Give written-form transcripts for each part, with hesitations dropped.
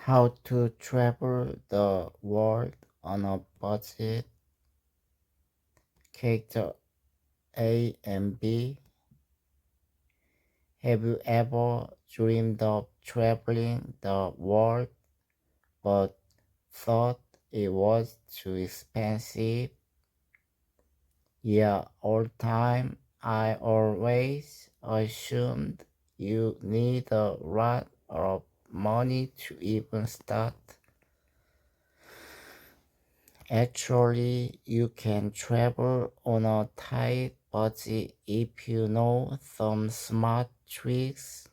How to travel the world on a budget. Character A and B. Have you ever dreamed of traveling the world but thought it was too expensive? Yeah, all time. I always assumed you need a lot of money to even start. Actually, you can travel on a tight budget if you know some smart tricks.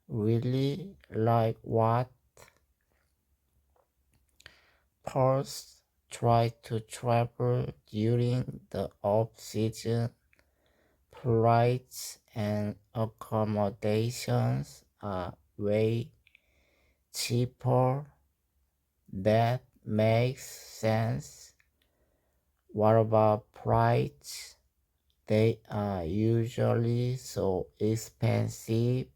Really? Like what? First, try to travel during the off-season. Flights and accommodations are way cheaper. That makes sense. What about flights? They are usually so expensive.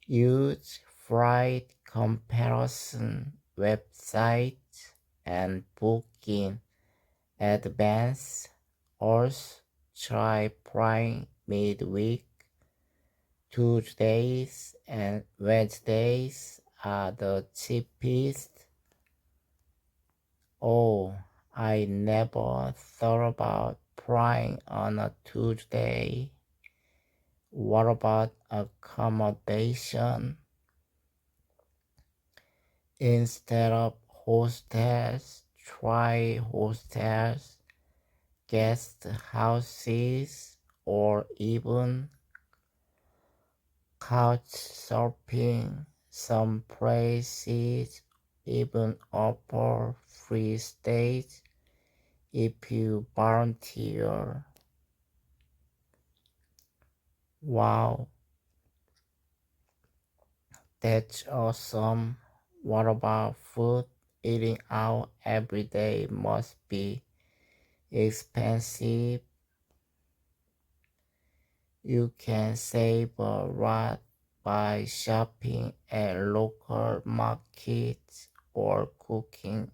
Use flight comparison websites and book in advance. Also, try flying midweek. Tuesdays and Wednesdays are the cheapest. Oh, I never thought about flying on a Tuesday. What about accommodation? Instead of hostels, try hostels, guest houses, or even couch surfing. Some places even offer free stays if you volunteer. Wow, that's awesome. What about food? Eating out every day must be expensive. You can save a lot by shopping at local markets or cooking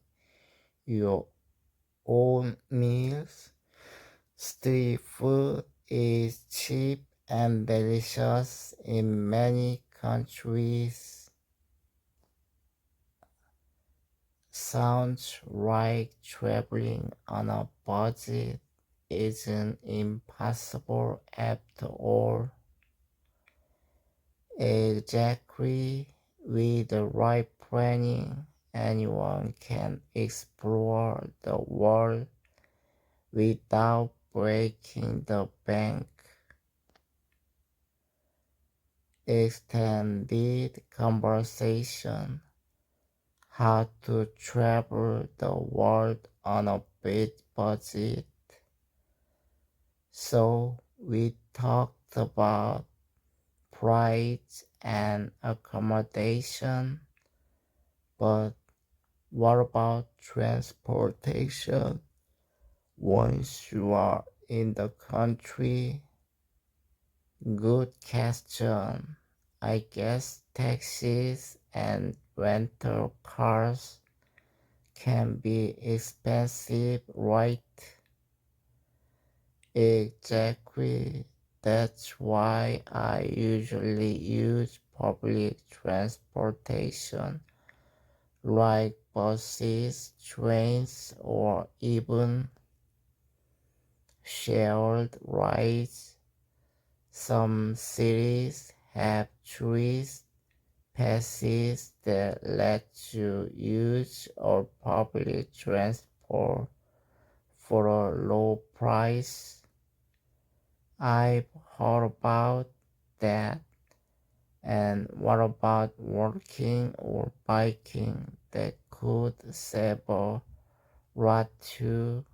your own meals. Street food is cheap and delicious in many countries. Sounds like traveling on a budget isn't impossible after all. Exactly, with the right planning, anyone can explore the world without breaking the bank. Extended conversation. How to travel the world on a big budget. So we talked about flights and accommodation, but what about transportation? Once you are in the country, good question. I guess taxis and rental cars can be expensive, right? Exactly. That's why I usually use public transportation like buses, trains, or even shared rides. Some cities have tourist passes that let you use or public transport for a low price. I've heard about that. And what about walking or biking? That could save a lot too.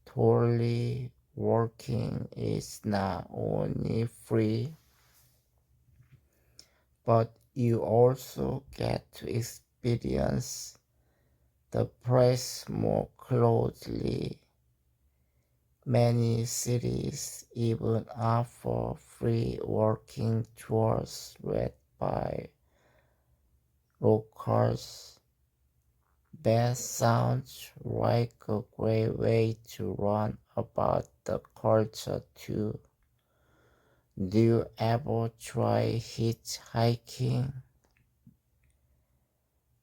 Totally, walking is not only free, but you also get to experience the place more closely. Many cities even offer free walking tours led by locals. That sounds like a great way to learn about the culture too. Do you ever try hitchhiking?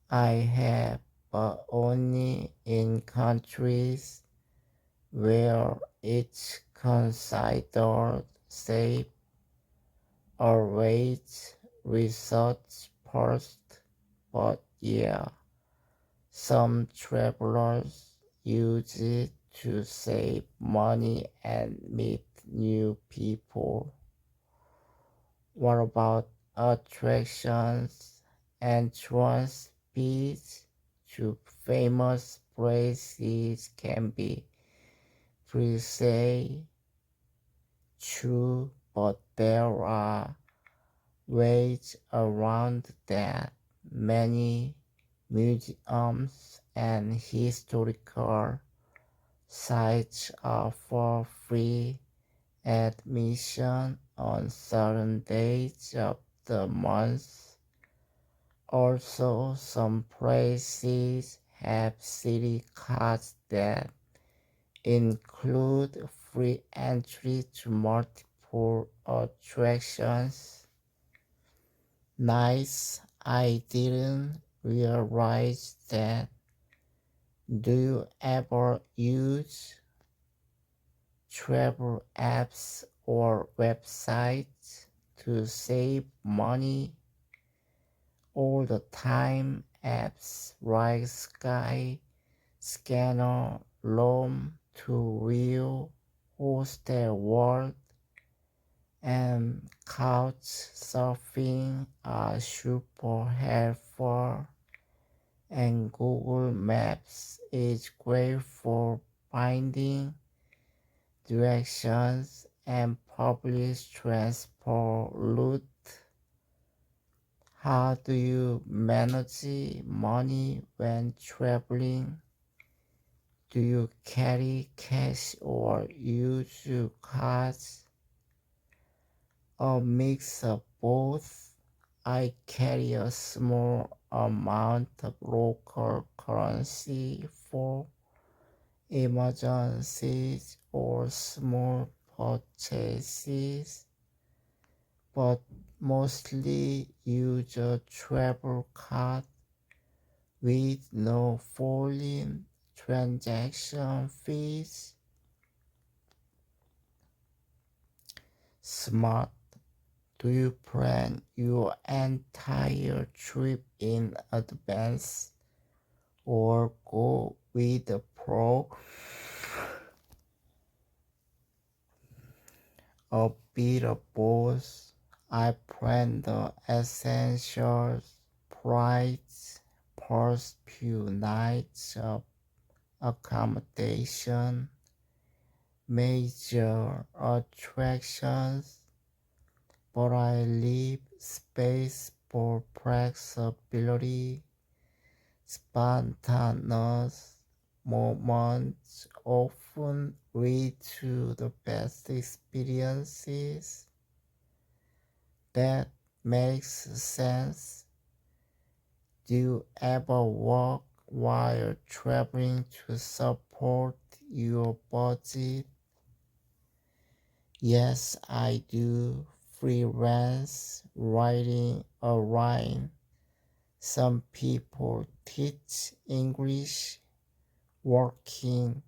I have, but only in countries where it's considered safe. Always research first, but yeah, some travelers use it to save money and meet new people. What about attractions? Entrance fees to famous places can be pricey, true, but there are ways around that. Many museums and historical sites offer free admission on certain days of the month. Also, some places have city cards that include free entry to multiple attractions. Nice, I didn't realize that. Do you ever use travel apps or websites to save money? All the time? Apps like Sky Scanner, Loom to Real, Hostel World, and Couchsurfing are super helpful, and Google Maps is great for finding directions and public transport routes. How do you manage money when traveling? Do you carry cash or use your cards? A mix of both. I carry a small amount of local currency for emergencies or small purchases, but mostly use a travel card with no foreign transaction fees. Smart. Do you plan your entire trip in advance or go with the pro? A bit of both. I plan the essentials, flights, first few nights of accommodation, major attractions, but I leave space for flexibility. Spontaneous moments often lead to the best experiences. That makes sense. Do you ever work while traveling to support your budget? Yes, I do. Freelance writing online. Some people teach English, working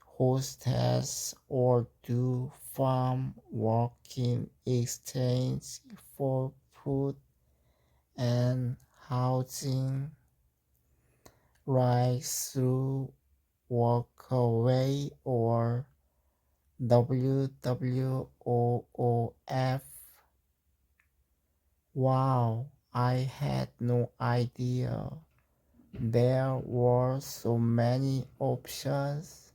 hostess, or do farm work in exchange for food and housing, like through Workaway or WWOOF. Wow, I had no idea there were so many options.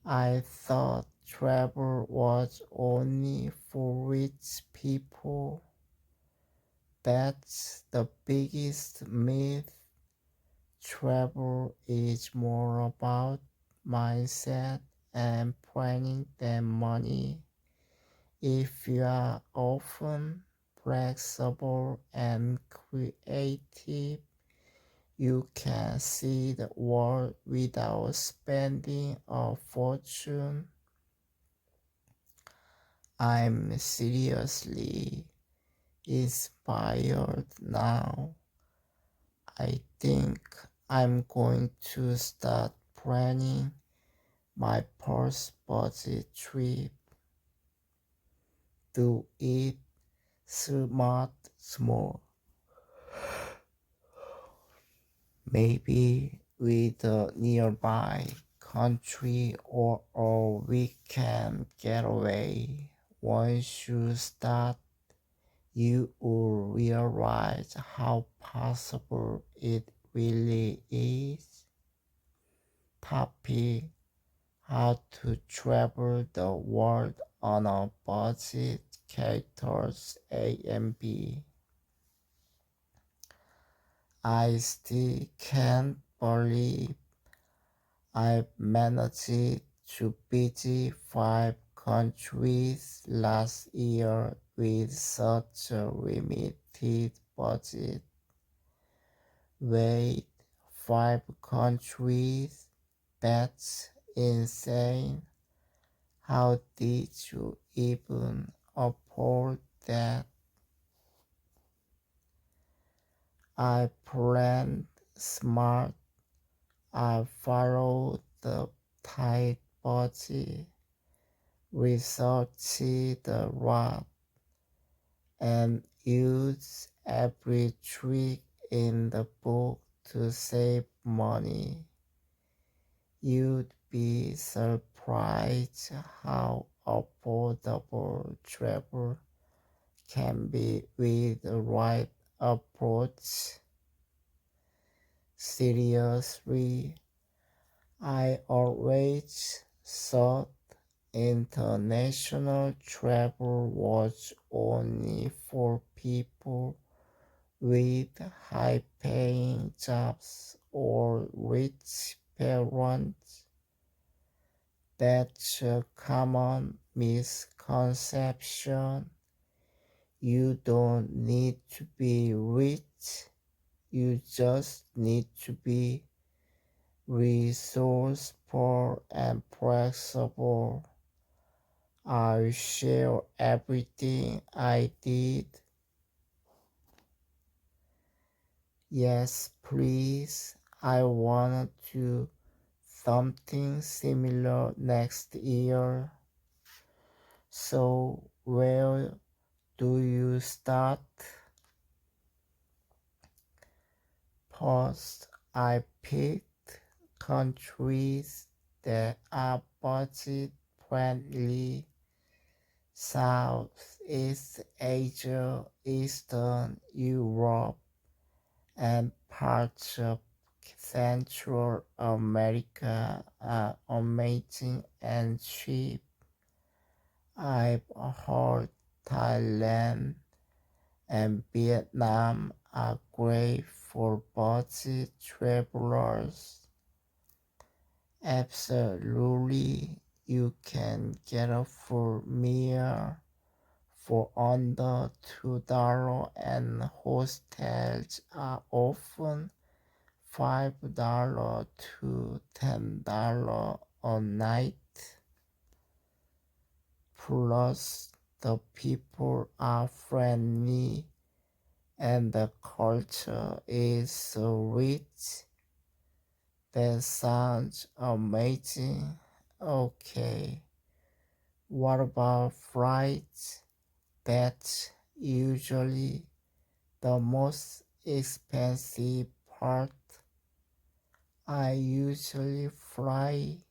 I thought travel was only for rich people. That's the biggest myth. Travel is more about mindset and planning than money. If you are often flexible and creative, you can see the world without spending a fortune. I'm seriously inspired now. I think I'm going to start planning my first budget trip. Do it smart small. Maybe with a nearby country or a weekend getaway. Once you start, you will realize how possible it really is. Topic: How to travel the world on a budget. Characters A and B. I still can't believe I've managed to visit 5 countries last year with such a limited budget. Wait, 5 countries? That's insane. How did you even afford that? I planned smart. I followed the tight budget, researched the route, and used every trick in the book to save money. You'd be surprised how affordable travel can be with the right approach. Seriously, I always thought international travel was only for people with high paying jobs or rich parents. That's a common misconception. You don't need to be rich, you just need to be resourceful and flexible. I share everything I did. Yes, please. I wanna do something similar next year. So, where do you start? First, I picked countries that are budget friendly: Southeast Asia, Eastern Europe, and parts of Central America are amazing and cheap. I've heard Thailand and Vietnam are great for budget travelers. Absolutely, you can get a full meal for under $2, and hostels are often $5 to $10 a night. Plus, the people are friendly and the culture is so rich. That sounds amazing. Okay, what about flights? That's usually the most expensive part. I usually fly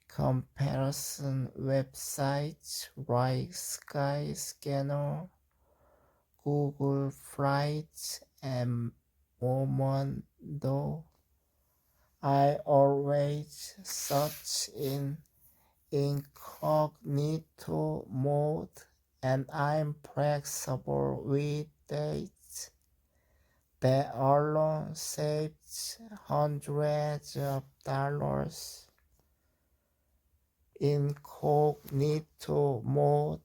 comparison websites like Skyscanner, Google Flights, and Momondo. I always search in incognito mode, and I'm flexible with dates. That alone saves hundreds of dollars. incognito mode.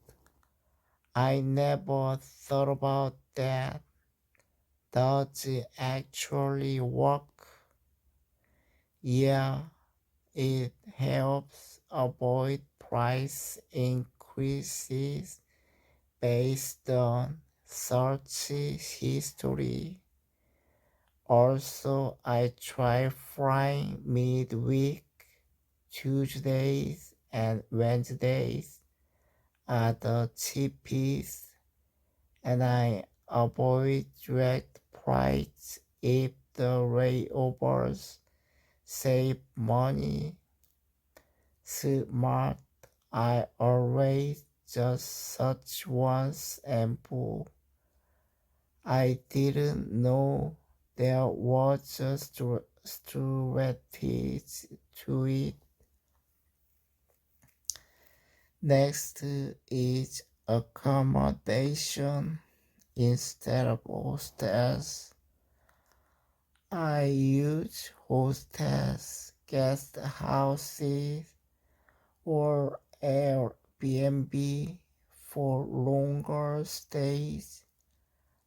I never thought about that. Does it actually work? Yeah, it helps avoid price increases based on search history. Also, I try frying midweek. Tuesdays and Wednesdays are the cheapest, and I avoid direct price if the layovers save money. Smart, I always just search once and boom. I didn't know there was a strategy to it. Next is accommodation instead of hostels. I use hostels, guest houses, or Airbnb for longer stays.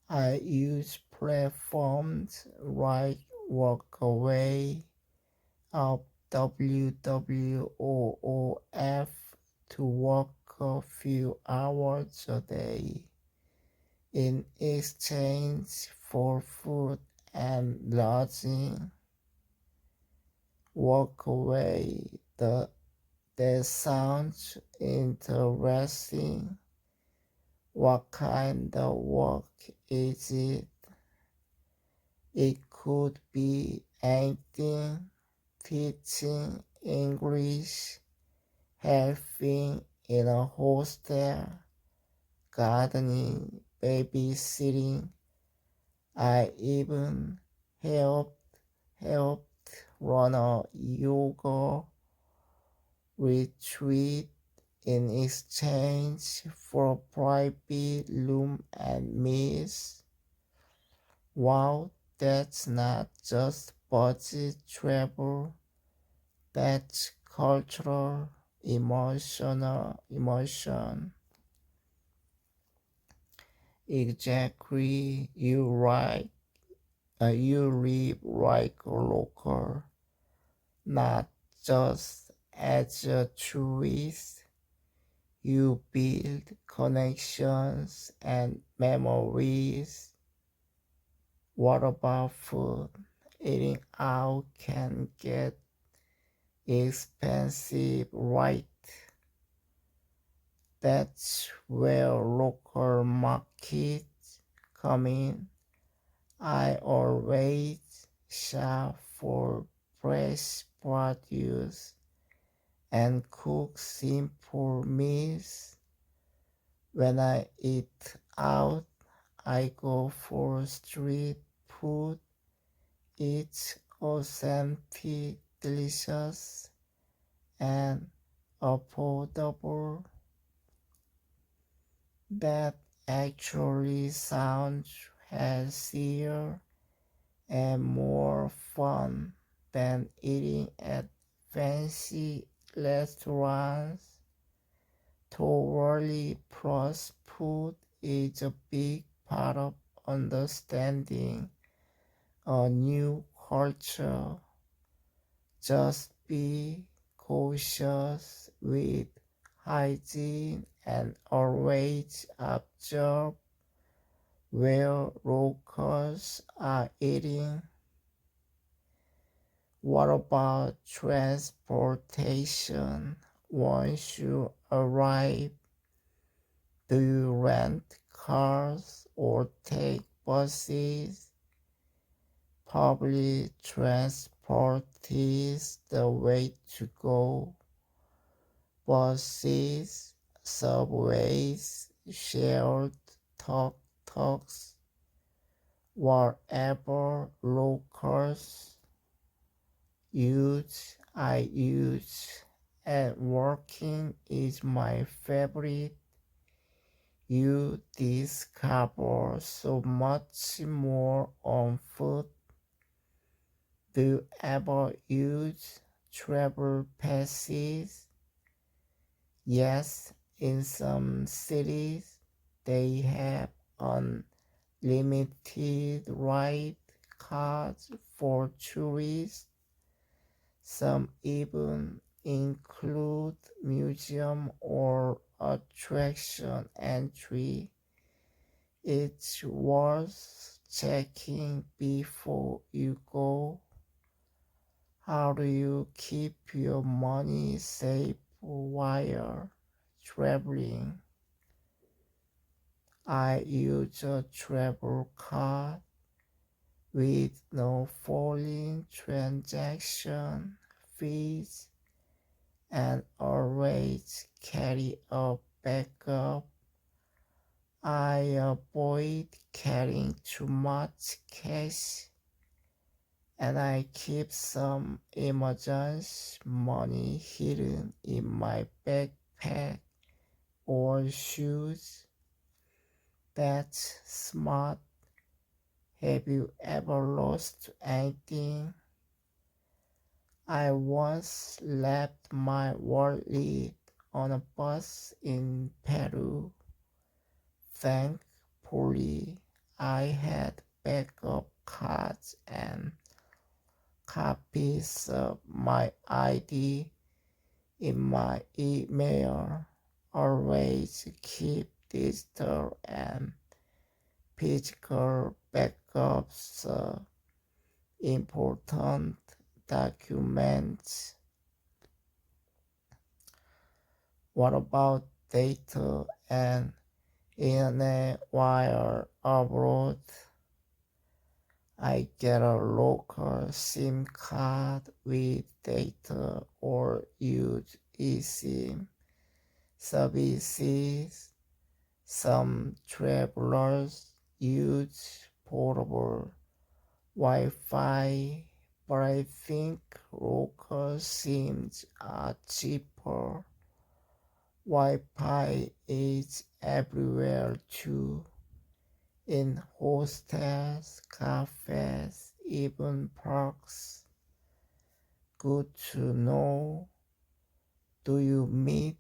I use platforms like Workaway of WWOOF to work a few hours a day in exchange for food and lodging. Workaway, that sounds interesting. What kind of work is it? It could be anything: teaching English, helping in a hostel, gardening, babysitting. I even helped run a yoga retreat in exchange for a private room and meals. Wow, that's not just budget travel, that's cultural, emotion. Exactly, you right. You live like a local, not just as a tourist. You build connections and memories. What about food? Eating out can get expensive, right? That's where local markets come in. I always shop for fresh produce and cook simple meals. When I eat out, I go for street food. It's authentic, delicious, and affordable. That actually sounds healthier and more fun than eating at fancy restaurants. Thoroughly processed food is a big part of understanding a new culture. Just be cautious with hygiene and always observe where locals are eating. What about transportation? Once you arrive, do you rent cars or take buses? Public transport is the way to go. Buses, subways, shared tuk-tuks, whatever locals I use, and working is my favorite. You discover so much more on foot. Do you ever use travel passes? Yes, in some cities they have unlimited ride cards for tourists. Some even include museum or attraction entry. It's worth checking before you go. How do you keep your money safe while traveling? I use a travel card with no foreign transaction fees and always carry a backup. I avoid carrying too much cash and I keep some emergency money hidden in my backpack or shoes. That's smart. Have you ever lost anything? I once left my wallet on a bus in Peru. Thankfully, I had backup cards and copies of my ID in my email. Always keep digital and physical backups important documents. What about data and internet while abroad? I get a local SIM card with data or use eSIM services. Some travelers use portable Wi-Fi, but I think local SIMs are cheaper. Wi-Fi is everywhere too, in hostels, cafes, even parks. Good to know. Do you meet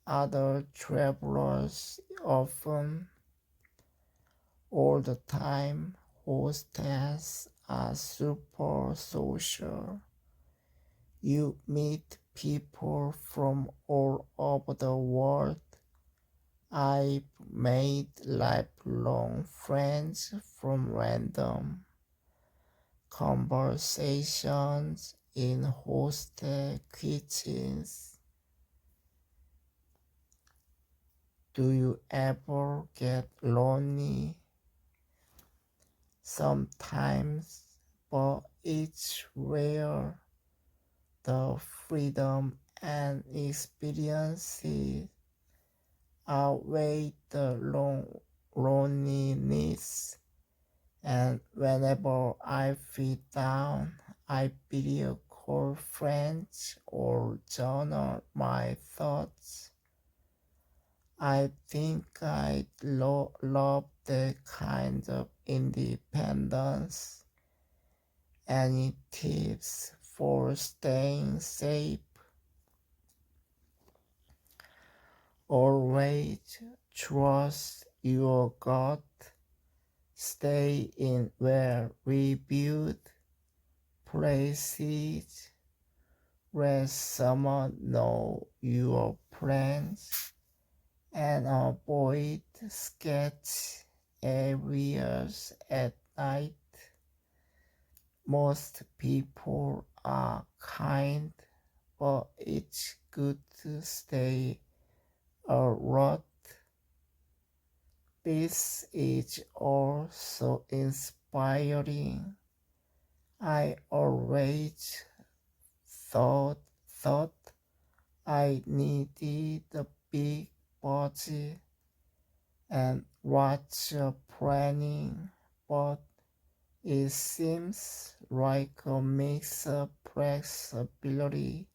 other travelers often? All the time? Hostels are super social. You meet people from all over the world. I've made lifelong friends from random conversations in hostel kitchens. Do you ever get lonely? Sometimes, but it's rare. The freedom and experiences outweigh the loneliness. And whenever I feel down, I video call friends or journal my thoughts. I think I love the kind of independence. Any tips for staying safe? Always trust your gut. Stay in well-reviewed places where someone knows your plans and avoid sketchy areas at night. Most people are kind, but it's good to stay alert. This is also inspiring. I always thought thought I needed a big budget and watch planning, but it seems like a mix of flexibility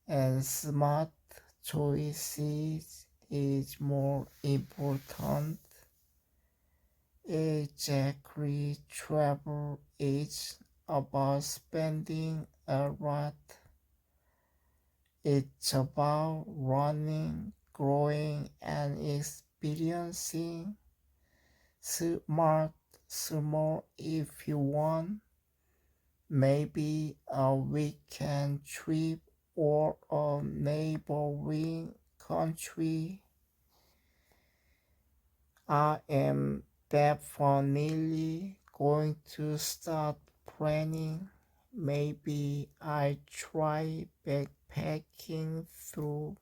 and smart choices is more important. Exactly, travel is about spending a lot. It's about running, growing, and experiencing smart, small if you want. Maybe a weekend trip or a neighboring country. I am definitely going to start planning. Maybe I try backpacking through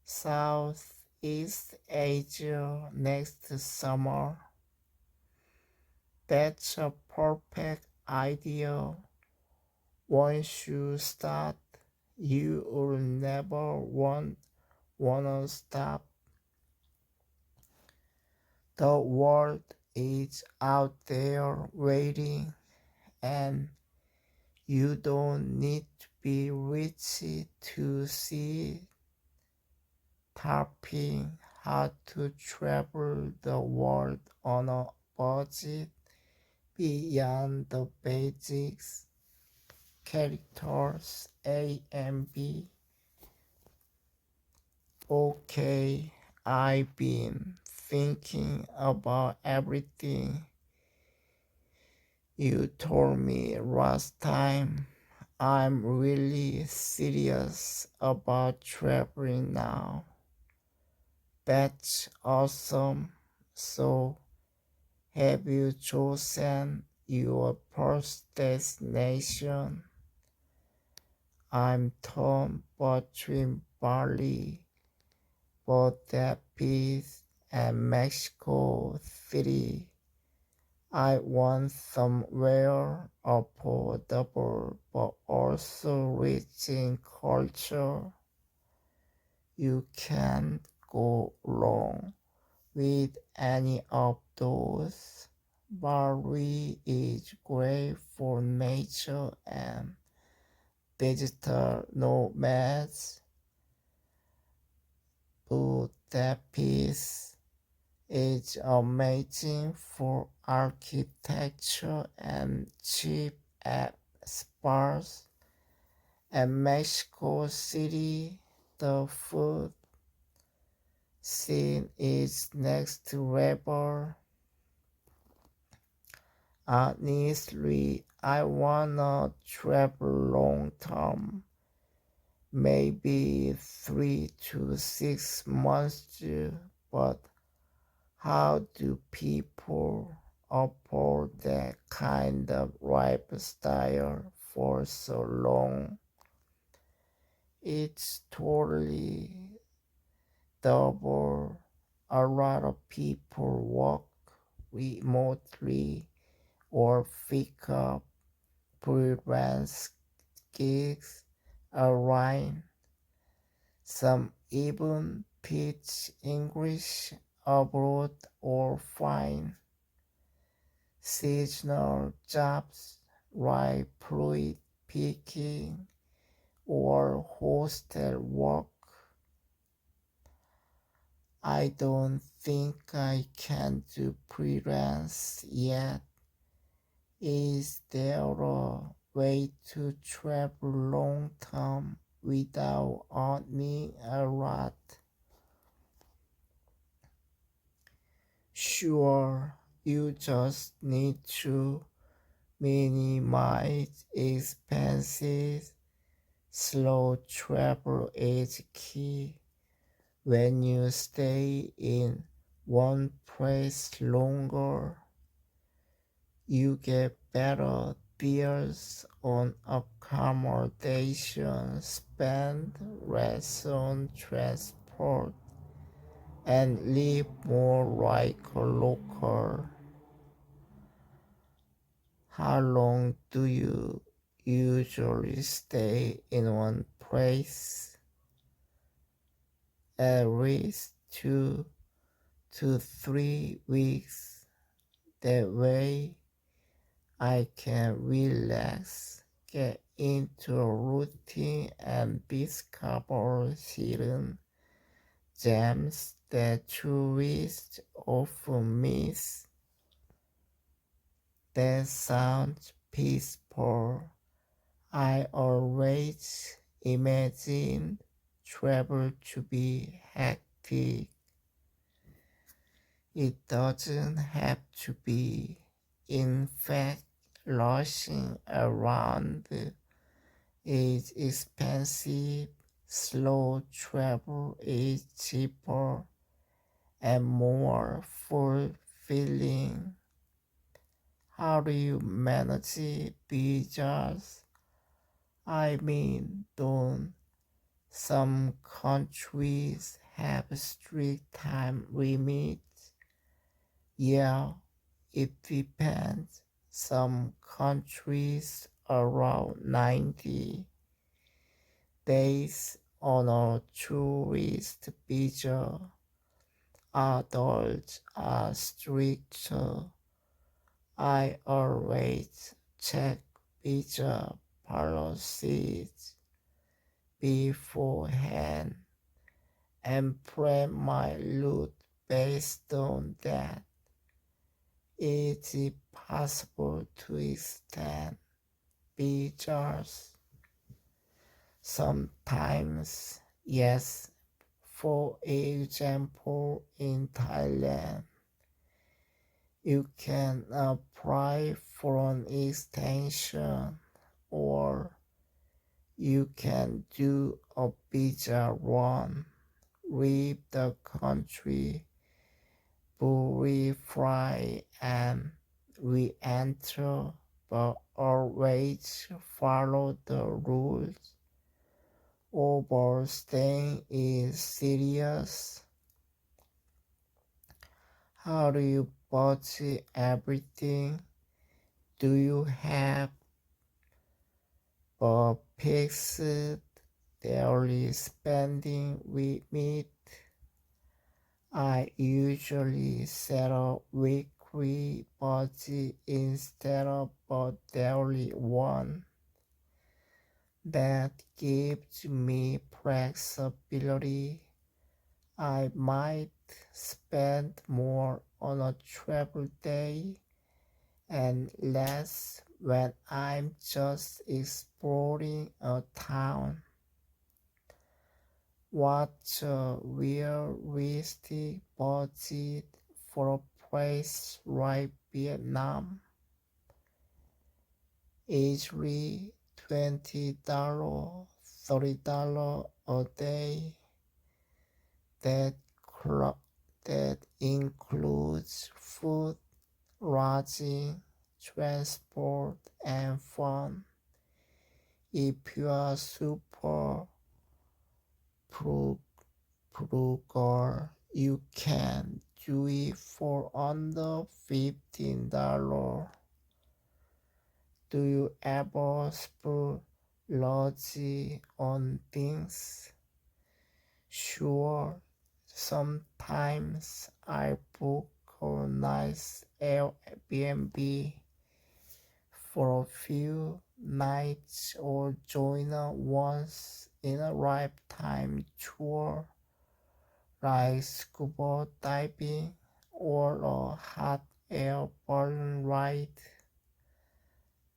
Southeast Asia next summer. That's a perfect idea. Once you start, you will never wanna stop. The world is out there waiting, and you don't need to be rich to see it. Tapping how to travel the world on a budget beyond the basics. Characters A and B. Okay, I've been thinking about everything you told me last time. I'm really serious about traveling now. That's awesome. So, have you chosen your first destination? I'm torn between Bali, Budapest, and Mexico City. I want somewhere affordable but also rich in culture. You can't go wrong with any of those. Bali is great for nature and digital nomads. Budapest is amazing for architecture and cheap at spas. And Mexico City, the food scene is next to level. Honestly, I wanna travel long term, maybe 3 to 6 months, but how do people afford that kind of lifestyle for so long? It's totally double. A lot of people work remotely or pick up freelance gigs online. Some even teach English abroad or find seasonal jobs like fruit picking or hostel work. I don't think I can do freelance yet. Is there a way to travel long term without earning a lot? Sure, you just need to minimize expenses. Slow travel is key. When you stay in one place longer, you get better deals on accommodation, spend less on transport, and live more like a local. How long do you usually stay in one place? At least 2 to 3 weeks. That way I can relax, get into a routine, and discover hidden gems that tourists often miss. That sounds peaceful. I always imagine travel to be hectic. It doesn't have to be. In fact, rushing around is expensive. Slow travel is cheaper and more fulfilling. How do you manage visas? I mean, don't some countries have strict time limits? Yeah, it depends. Some countries around 90 days on a tourist visa. Adults are stricter. I always check visa policies beforehand and plan my route based on that. Is it possible to extend visas? Sometimes, yes. For example, in Thailand, you can apply for an extension or you can do a visa run, leave the country, verify and re-enter, but always follow the rules. Overstaying is serious. How do you budget everything? Do you have a fixed daily spending limit? I usually set a weekly budget instead of a daily one. That gives me flexibility. I might spend more on a travel day and less when I'm just exploring a town. What's a realistic budget for a place like Vietnam? Easily $20, $30 a day. That, that includes food, lodging, transport, and fun. If you are super frugal, you can do it for under $15. Do you ever splurge on things? Sure, sometimes I book a nice Airbnb for a few nights or join a once in a lifetime tour like scuba diving or a hot air balloon ride.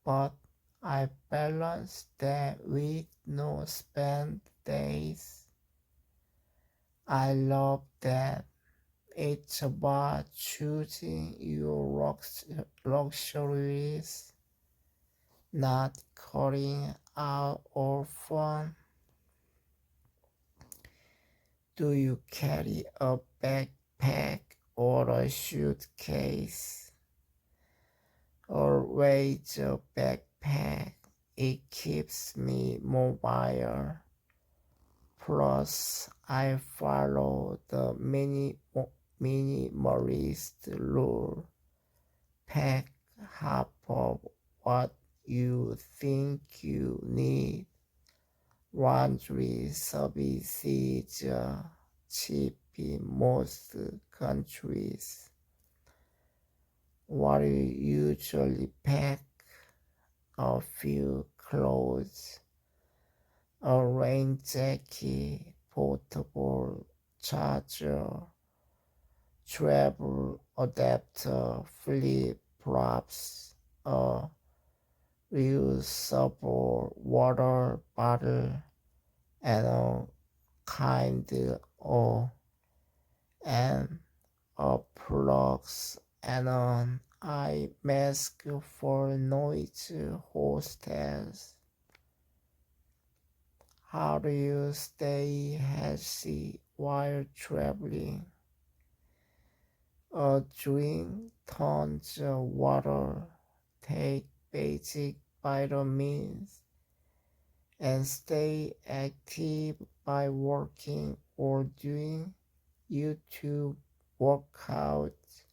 But I balance that with no spend days. I love that. It's about choosing your luxuries, not cutting out all fun. Do you carry a backpack or a suitcase? Always a backpack. It keeps me mobile. Plus, I follow the minimalist rule. Pack half of what you think you need. Laundry services are cheap in most countries. What do you usually pack? A few clothes, a rain jacket, portable charger, travel adapter, flip flops, a reusable water bottle, and a kind of an applause and an eye mask for noise hostels. How do you stay healthy while traveling? Drink tons of water, take basic vitamins, and stay active by working or doing YouTube workouts.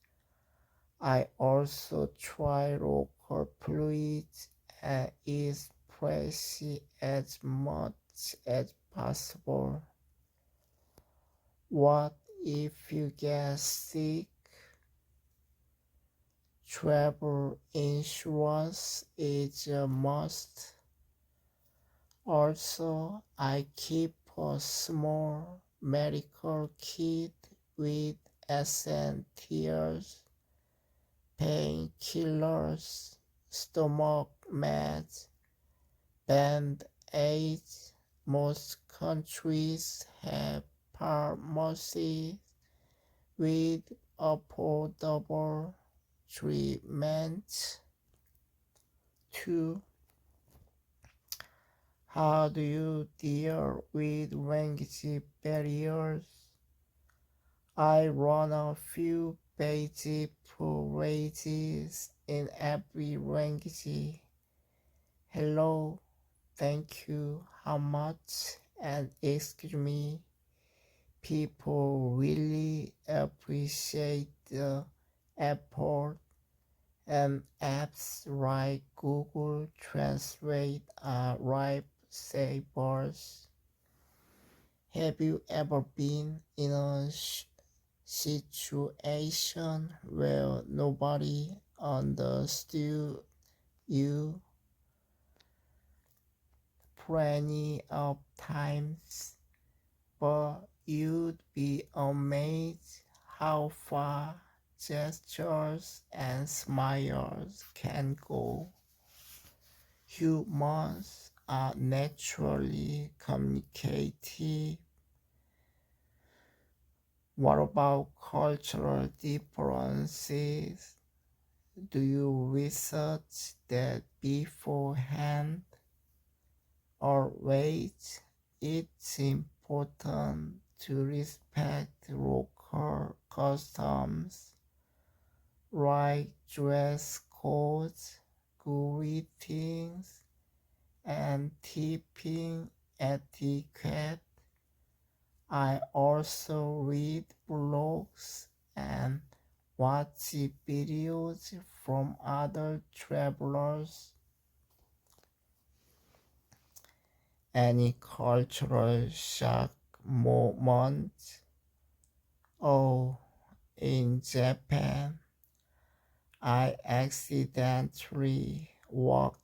I also try local foods and eat fresh as much as possible. What if you get sick? Travel insurance is a must. Also, I keep a small medical kit with essentials, painkillers, stomach meds, band-aids. Most countries have pharmacies with affordable treatments too. How do you deal with language barriers? I run a few basic phrases in every language. Hello, thank you, how much, and excuse me. People really appreciate the effort, and apps like Google Translate are lifesavers. Have you ever been in a situation where nobody understood you? Plenty of times, but you'd be amazed how far gestures and smiles can go. Humans are naturally communicative. What about cultural differences? Do you research that beforehand? Always, it's important to respect local customs like dress codes, greetings, and tipping etiquette. I also read blogs and watch videos from other travelers. Any cultural shock moment? Oh, in Japan, I accidentally walked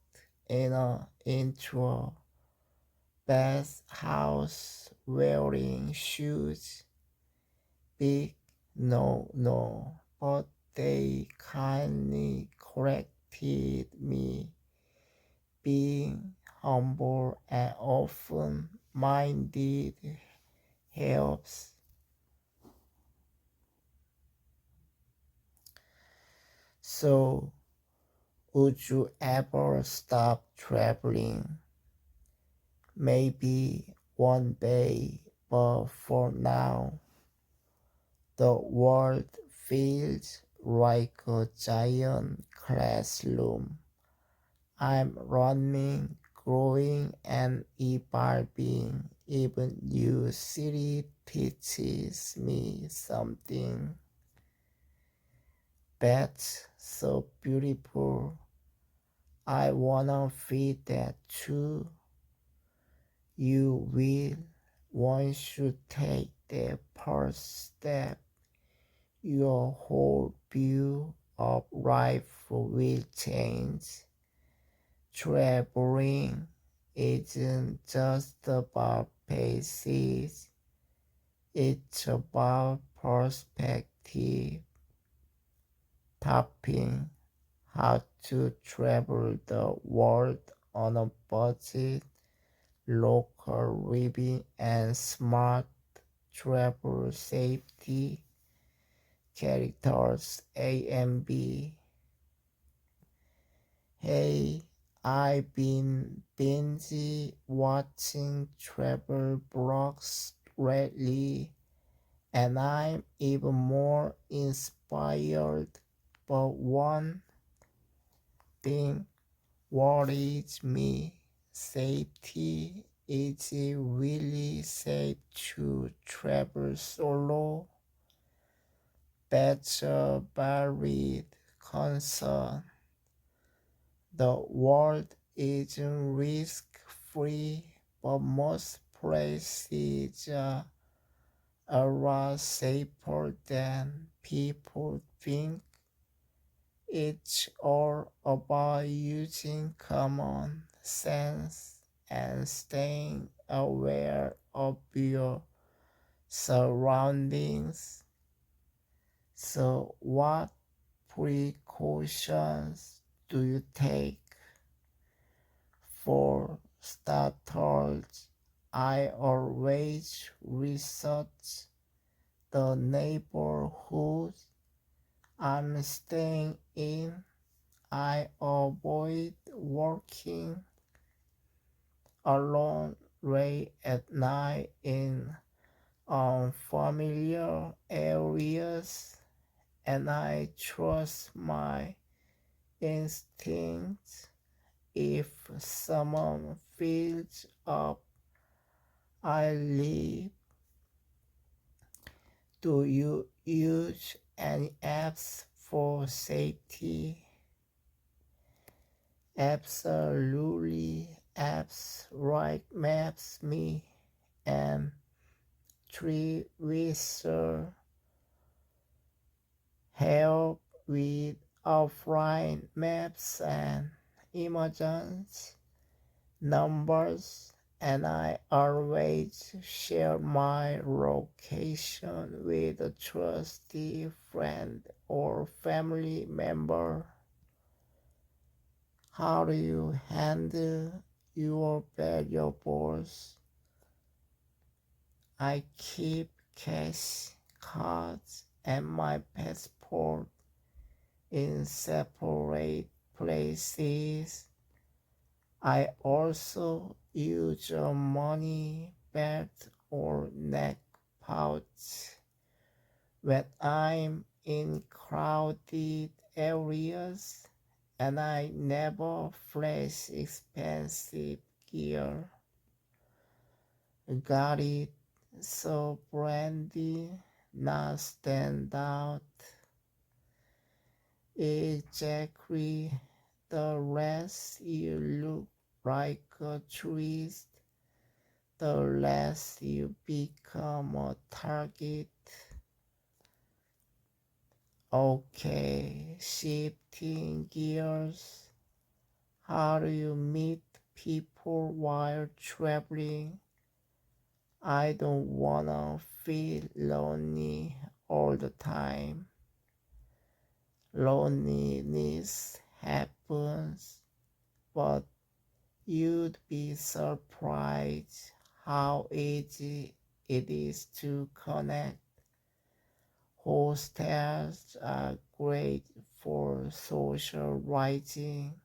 into a bathhouse wearing shoes. Big no, but they kindly corrected me. Being humble and open minded helps. So, would you ever stop traveling? Maybe one day, but for now, the world feels like a giant classroom. I'm running, growing, and evolving. Even new city teaches me something. That's so beautiful. I wanna feel that too. You will. Once you take the first step, your whole view of life will change. Traveling isn't just about places, it's about perspective. Tapping how to travel the world on a budget local living and smart travel safety characters A and B. Hey, I've been binge watching travel blogs lately, and I'm even more inspired. But one thing worries me. Safety. Is it really safe to travel solo? That's a valid concern. The world isn't risk-free, but most places are a lot safer than people think. It's all about using common sense and staying aware of your surroundings. So, what precautions do you take? For starters, I always research the neighborhood I'm staying in. I avoid walking alone late at night in unfamiliar areas, and I trust my instincts. If someone feels up, I leave. Do you use any apps for safety? Absolutely. Apps like Maps.me and TreeWizard help with offline maps and emergency numbers, and I always share my location with a trusty friend or family member. How do you handle your valuables? I keep cash, cards, and my passport in separate places. I also use a money belt or neck pouch when I'm in crowded areas, and I never flash expensive gear. Got it? So branding not stand out. Exactly. The less you look like a tourist, the less you become a target. Okay, shifting gears. How do you meet people while traveling? I don't wanna feel lonely all the time. Loneliness happens, but you'd be surprised how easy it is to connect. Hostels are great for socializing.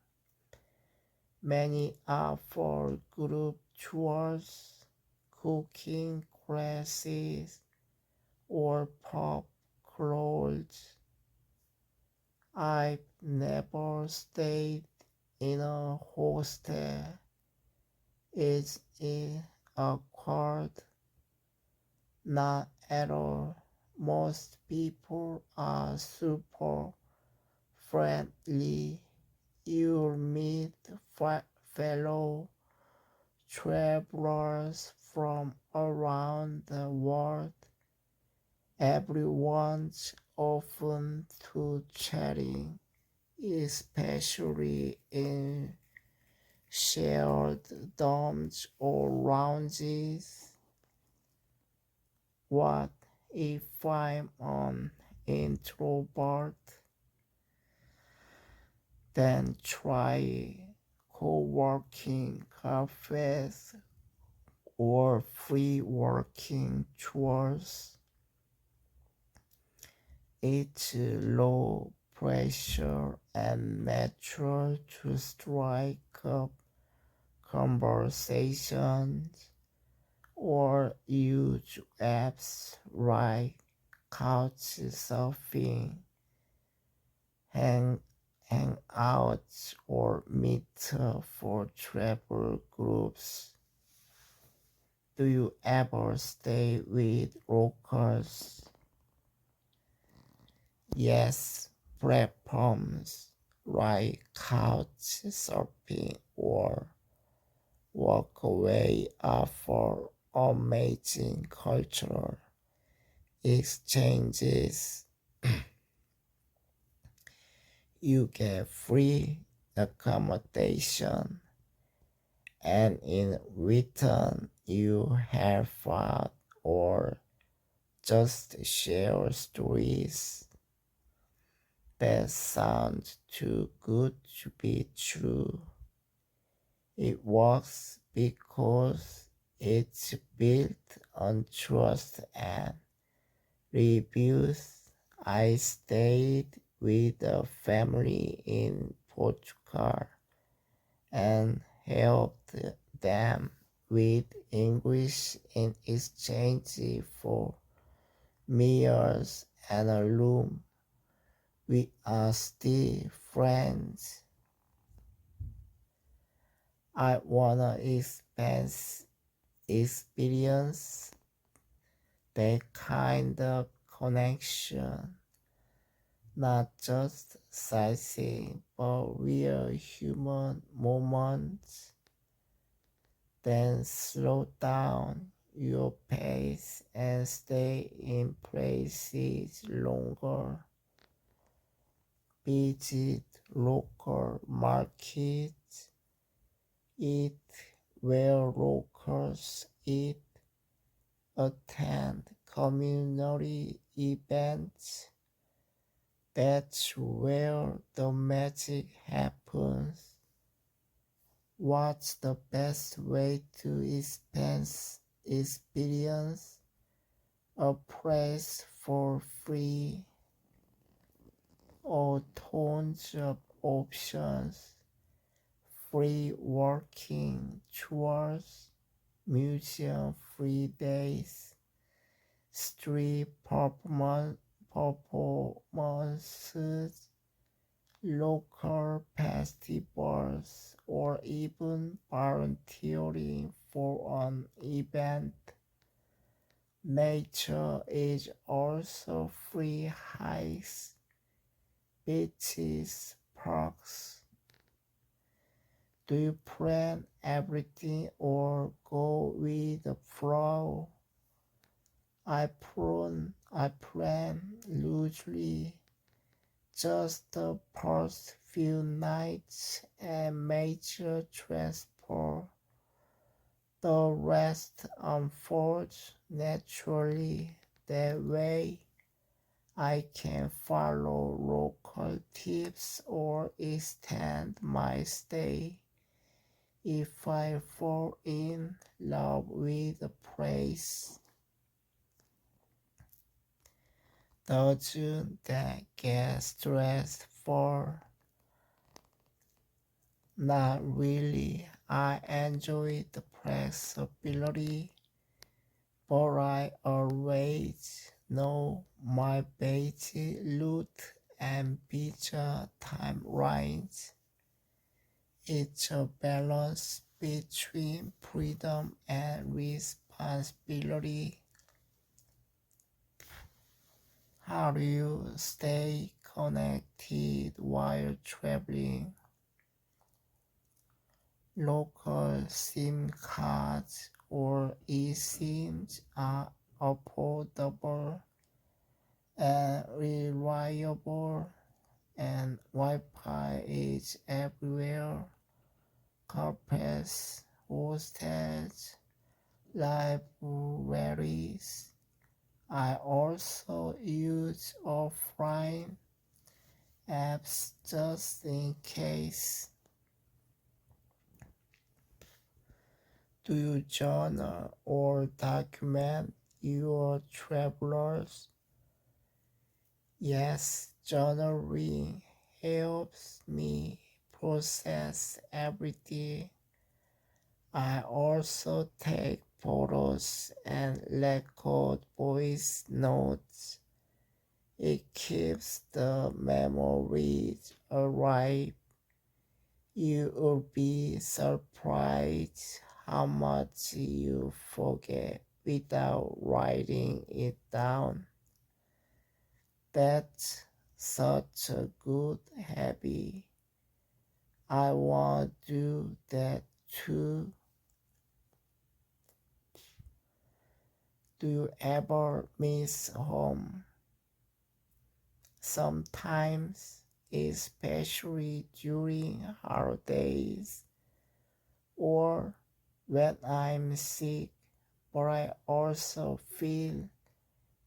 Many offer group tours, cooking classes, or pub crawls. I've never stayed in a hostel. Is it awkward? Not at all. Most people are super friendly. You'll meet fellow travelers from around the world. Everyone's open to chatting, especially in shared dorms or lounges. What if I'm an introvert? Then try co-working cafes, or free working tours. It's low pressure and natural to strike up conversations or use apps like Couchsurfing, hang, Hangouts, or Meet for travel groups. Do you ever stay with locals? Yes, platforms like Couchsurfing or Workaway offer amazing cultural exchanges. You get free accommodation, and in return, you have fun or just share stories that sound too good to be true. It works because it's built on trust and reviews. I stayed with a family in Portugal and helped them with English in exchange for meals and a room. We are still friends. I wanna experience that kind of connection, not just sightseeing, but real human moments. Then slow down your pace and stay in places longer. Visit local markets, eat where locals eat, attend community events. That's where the magic happens. What's the best way to experience a place for free? Or tons of options: free walking tours, museum free days, street performances, local festivals, or even volunteering for an event. Nature is also free: hikes, beaches, parks. Do you plan everything or go with the flow? I plan loosely, just the first few nights and major transport. The rest unfolds naturally. That way I can follow local tips or extend my stay if I fall in love with a place. Doesn't that get stressful? Not really. I enjoy the flexibility, but I always know my basic route and pizza timelines. It's a balance between freedom and responsibility. How do you stay connected while traveling? Local SIM cards or eSIMs are affordable and reliable, and Wi-Fi is everywhere. Cafes, hostels, libraries. I also use offline apps just in case. Do you journal or document your travels? Yes, journaling helps me process everything. I also take photos and record voice notes. It keeps the memories alive. You will be surprised how much you forget without writing it down. That's such a good habit. I want to do that too. Do you ever miss home? Sometimes, especially during holidays or when I'm sick, but I also feel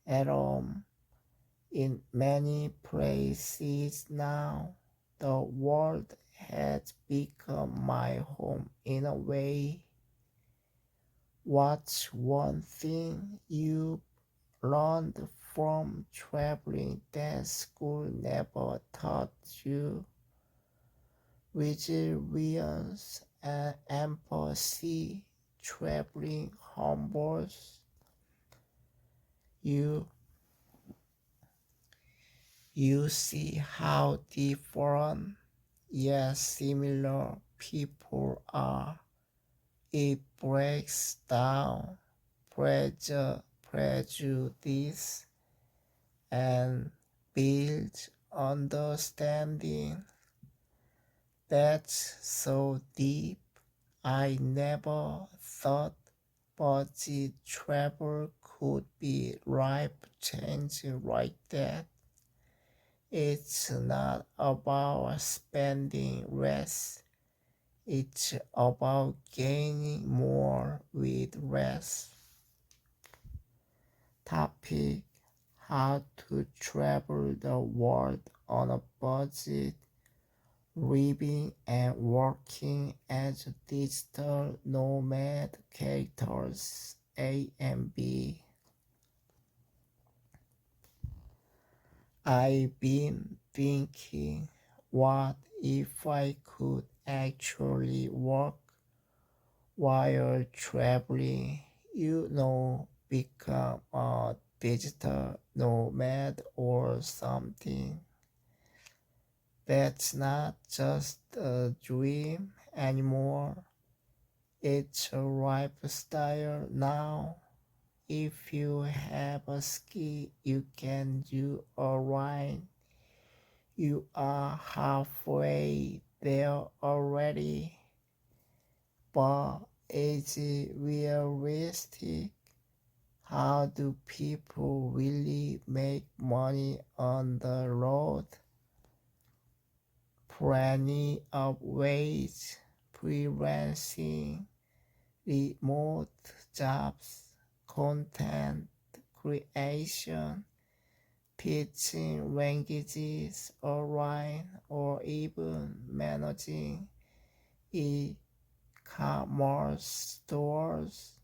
at home in many places now. The world has become my home in a way. What's one thing you learned from traveling that school never taught you? Resilience and empathy. Traveling humbles you. You see how different yet similar people are. It breaks down prejudice and builds understanding. That's so deep. I never thought budget travel could be life changing like that. It's not about spending less, it's about gaining more with less. Topic: how to travel the world on a budget. Living and working as a digital nomad characters A and B. I've been thinking, what if I could actually work while traveling? Become a digital nomad or something. That's not just a dream anymore. It's a lifestyle now. If you have a skill you can do alright, you are halfway there already. But is it realistic? How do people really make money on the road? Plenty of ways: freelancing, remote jobs, content creation, teaching languages online, or even managing e-commerce stores.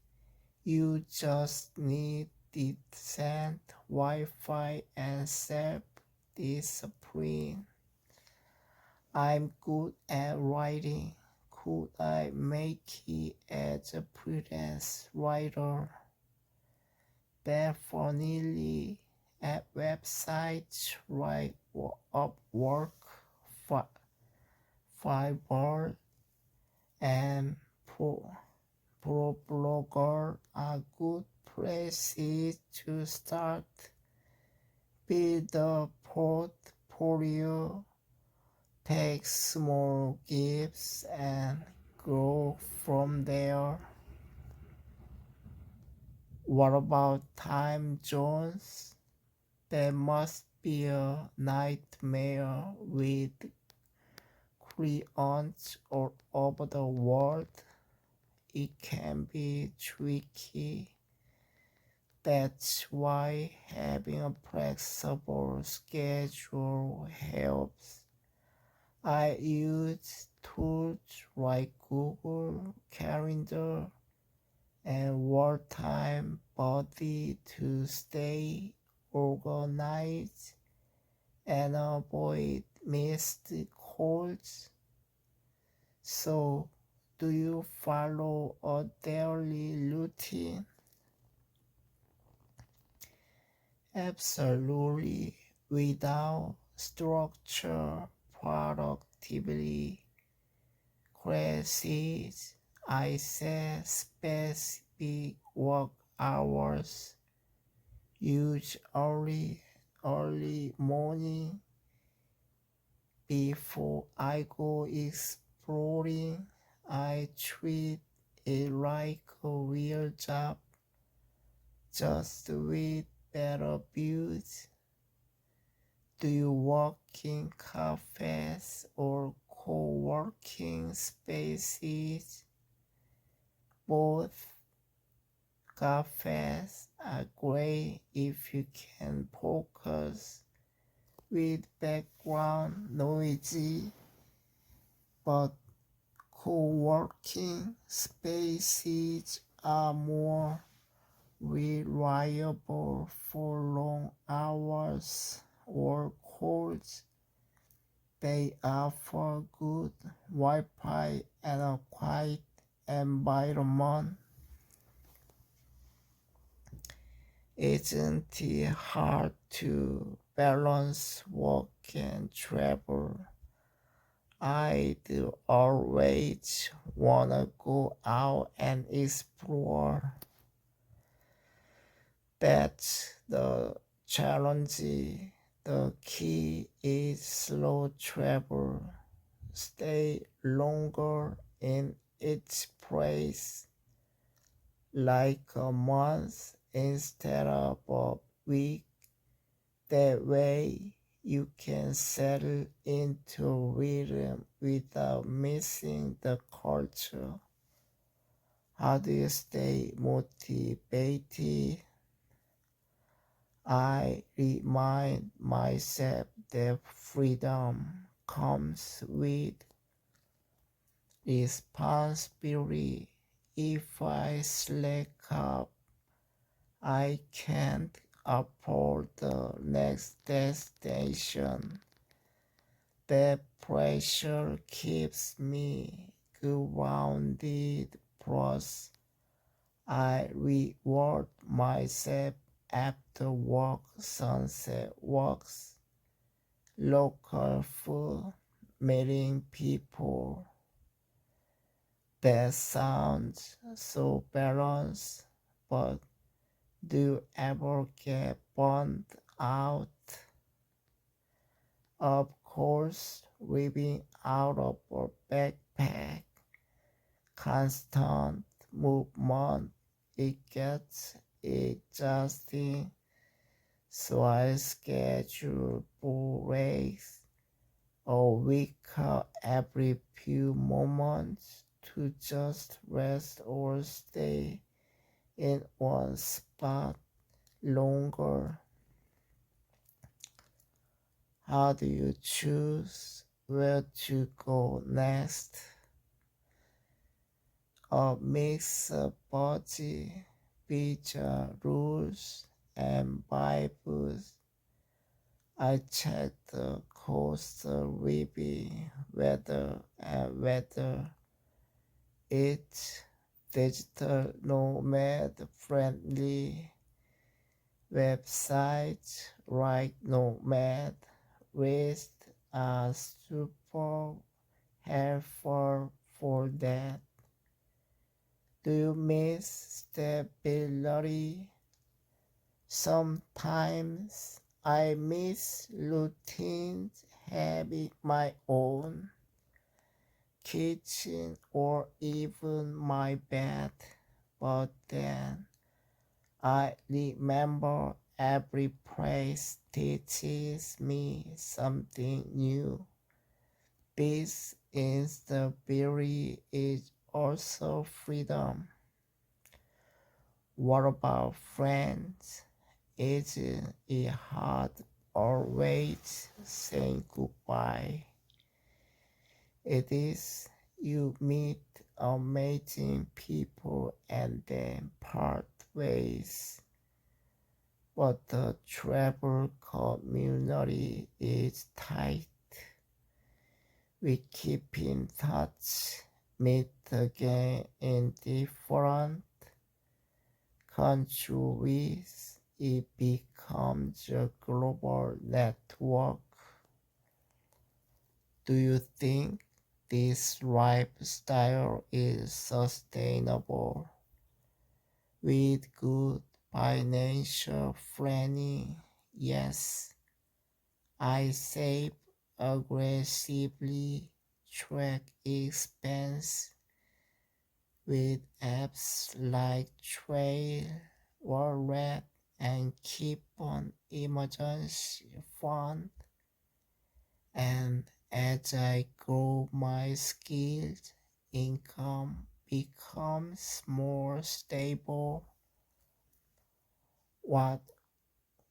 You just need decent Wi-Fi and self-discipline. I'm good at writing. Could I make it as a freelance writer? Definitely. At websites like Upwork, Fiverr, and ProBlogger are good places to start. Build a portfolio, take small gigs, and grow from there. What about time zones? There must be a nightmare with clients all over the world. It can be tricky. That's why having a flexible schedule helps. I use tools like Google Calendar and wartime body to stay organized and avoid missed calls. So, do you follow a daily routine? Absolutely. Without structure, productivity crashes. I set specific work hours, usually early morning before I go exploring. I treat it like a real job, just with better views. Do you work in cafes or co-working spaces? Both. Cafes are great if you can focus with background noisy, but co-working spaces are more reliable for long hours or calls. They offer good Wi-Fi and a quiet environment. Isn't it hard to balance work and travel? I do always wanna go out and explore. That's the challenge. The key is slow travel. Stay longer in each place, like a month instead of a week. That way you can settle into rhythm without missing the culture. How do you stay motivated? I remind myself that freedom comes with responsibility. If I slack up, I can't afford the next destination. That pressure keeps me grounded. Plus, I reward myself after work, sunset walks, local food, meeting people. That sounds so balanced, but do you ever get burned out? Of course, living out of a backpack, constant movement, it gets exhausting. So I schedule breaks a week every few moments to just rest or stay in one spot longer. How do you choose where to go next? A mix of budget, pizza rules, and Bibles. I check the coastal review, whether it's digital nomad friendly websites like Nomad List are super helpful for that. Do you miss stability? Sometimes I miss routines, having my own kitchen or even my bed, but then I remember every place teaches me something new. Peace instability is also freedom. What about friends? Is it hard always saying goodbye? It is. you meet amazing people and then part ways. But the travel community is tight. We keep in touch, meet again in different countries. It becomes a global network. Do you think this lifestyle is sustainable with good financial planning? Yes, I save aggressively, track expense with apps like Trail, Wallet, and keep an emergency fund. And as I grow my skills, income becomes more stable. What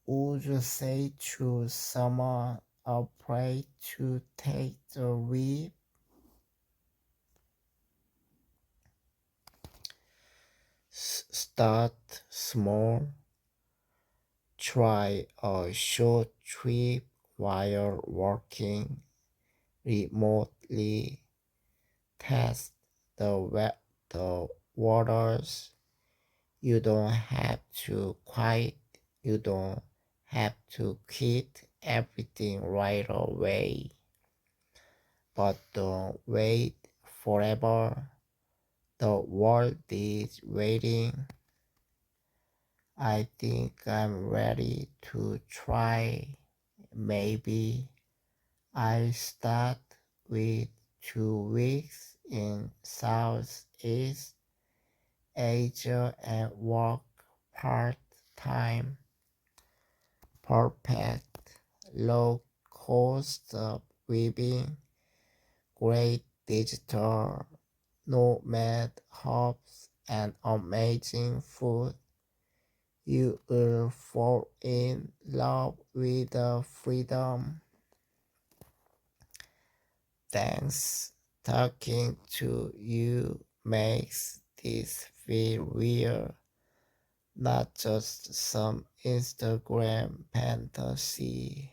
would you say to someone afraid to take the leap? Start small. Try a short trip while working remotely. Test the waters. You don't have to quit. You don't have to quit everything right away. But don't wait forever. The world is waiting. I think I'm ready to try. Maybe I start with 2 weeks in Southeast Asia and work part time. Perfect. Low cost of living, great digital nomad hubs, and amazing food. You will fall in love with the freedom. Thanks. Talking to you makes this feel real, not just some Instagram fantasy.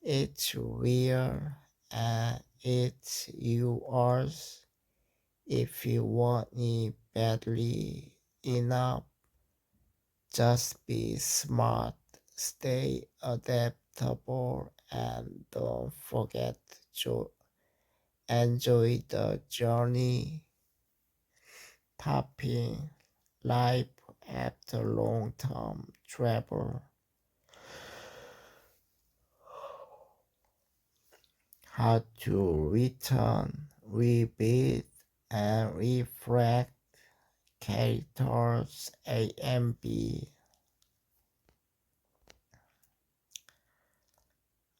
It's real and it's yours if you want it badly enough. Just be smart, stay adaptable, and don't forget to enjoy the journey. Tapping life after long term travel. How to return, rebuild, and reflect characters AMB.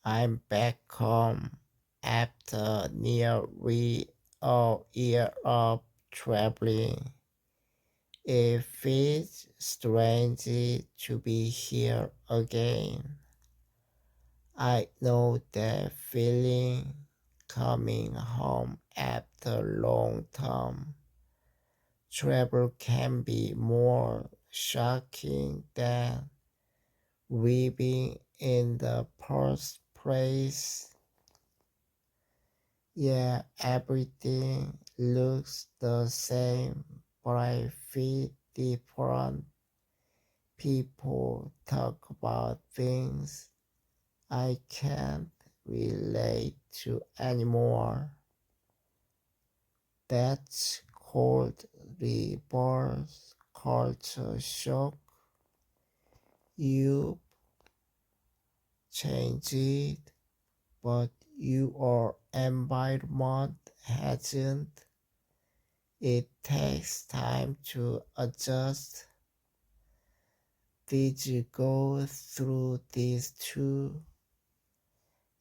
I'm back home after nearly a year of traveling. It feels strange to be here again. I know that feeling, coming home after long term travel can be more shocking than living in the first place. Yeah, everything looks the same, but I feel different. People talk about things I can't relate to anymore. That's called reverse culture shock. You change it, but your environment hasn't. It takes time to adjust. Did you go through this too?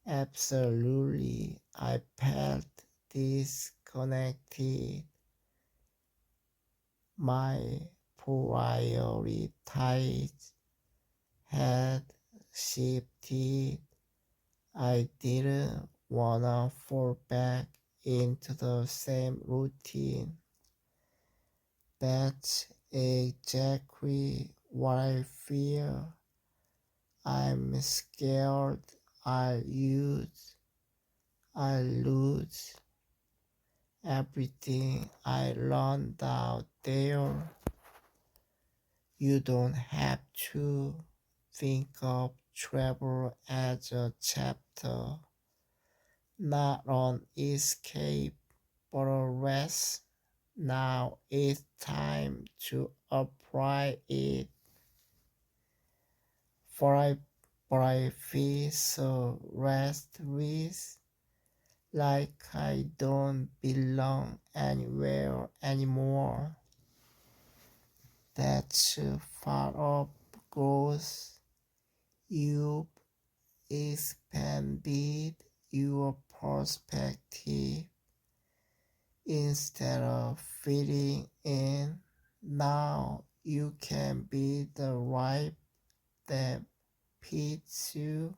Absolutely, I felt disconnected. My priorities had shifted. I didn't wanna fall back into the same routine. That's exactly what I feel. I'm scared I'll lose everything I learned out there. You don't have to think of travel as a chapter, not on escape, but a rest. Now it's time to apply it. For I, for I feel so restless, like I don't belong anywhere anymore. That's part of growth. You expanded your perspective instead of fitting in. Now you can be the right that fits you.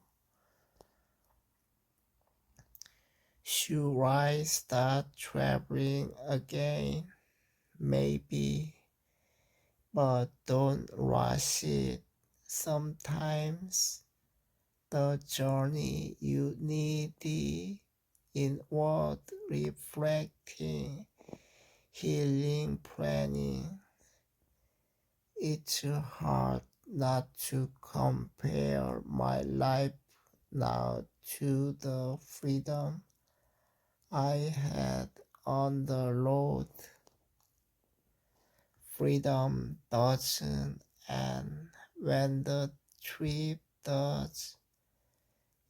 Should I start traveling again? Maybe, but don't rush it. Sometimes the journey you need the inward reflecting, healing planning. It's hard not to compare my life now to the freedom I had on the road. Freedom doesn't end when the trip does.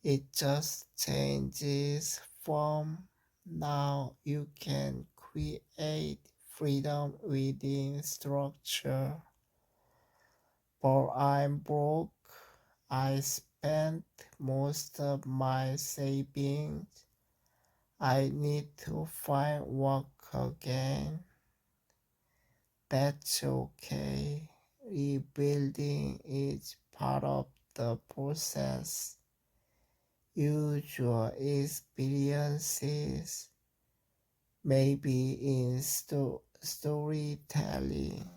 It just changes form. Now you can create freedom within structure. But I'm broke. I spent most of my savings. I need to find work again. That's okay. Rebuilding is part of the process. Use your experiences, maybe in storytelling,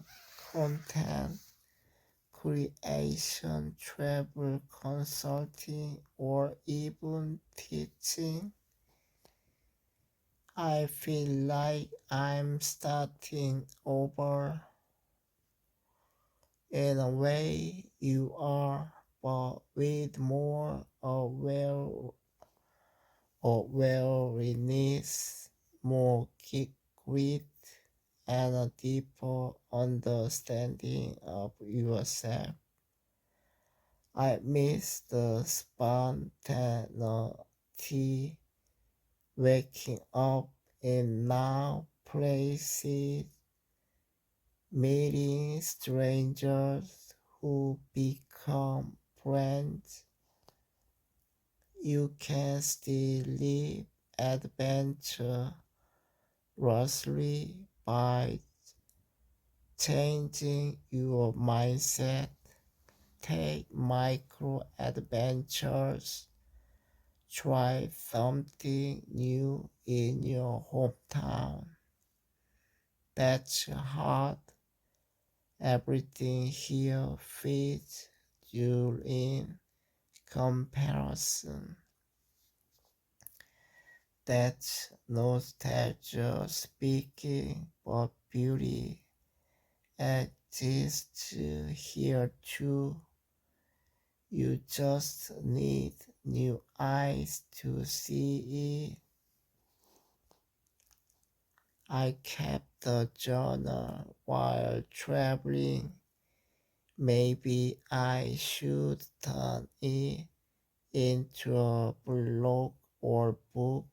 content creation, travel consulting, or even teaching. I feel like I'm starting over. In a way, you are, but with more awareness, more grit, and a deeper understanding of yourself. I miss the spontaneity, waking up in now places, meeting strangers who become friends. You can still live adventurously by changing your mindset. Take micro adventures. Try something new in your hometown. That's hard. Everything here fits you in comparison. That's nostalgia speaking, but beauty exists here too. You just need new eyes to see it. I kept the journal while traveling. Maybe I should turn it into a blog or book.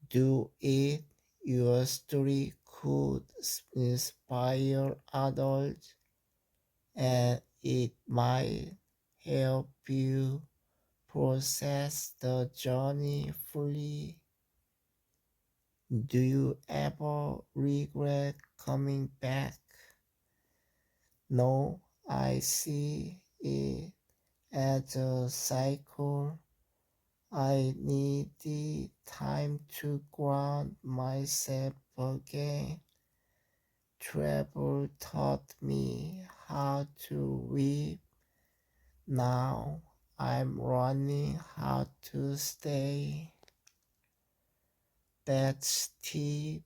Do it. Your story could inspire others and it might help you process the journey fully. Do you ever regret coming back? No, I see it as a cycle. I needed time to ground myself again. Travel taught me how to weep. Now I'm learning how to stay. That's deep.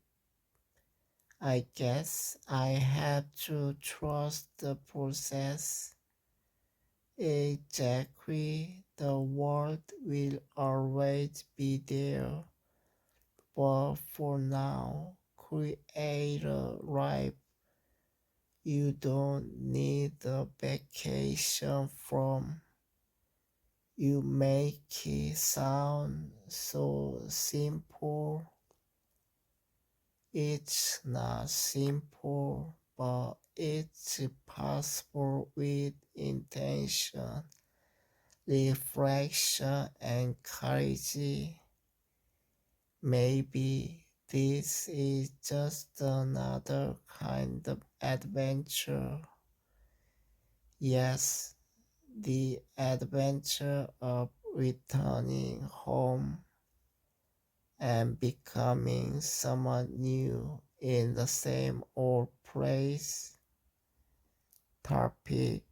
I guess I have to trust the process. Exactly, the world will always be there, but for now, create a life you don't need a vacation from. You make it sound so simple. It's not simple, but it's possible with intention, reflection, and courage. Maybe this is just another kind of adventure. Yes, the adventure of returning home and becoming someone new in the same old place. Topic: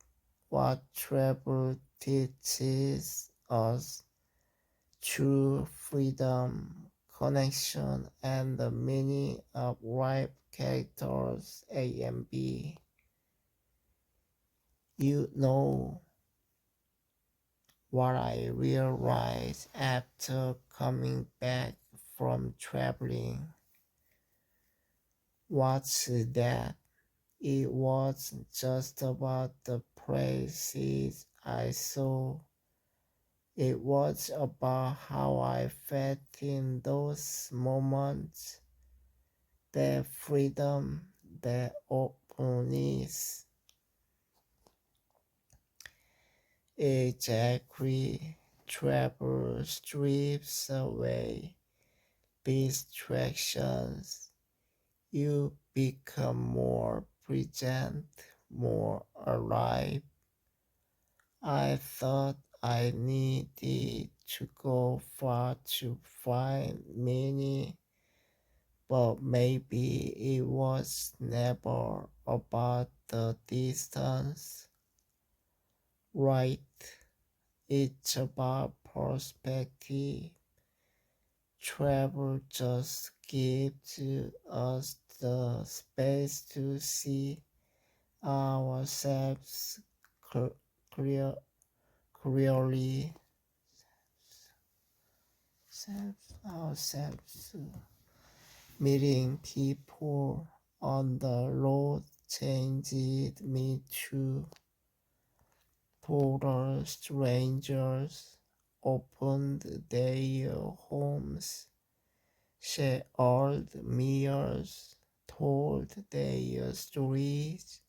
what travel teaches us: true freedom, connection, and the meaning of life. Characters A and B. You know what I realized after coming back from traveling? What's that? It wasn't just about the places I saw. It was about how I felt in those moments, the freedom, the openness. Exactly, travel strips away distractions. You become more present, more alive. I thought I needed to go far to find meaning, but maybe it was never about the distance, right? It's about perspective. Travel just gives us the space to see ourselves clear, clearly, ourselves. Meeting people on the road changed me too. Total strangers opened their homes, shared meals, told their stories,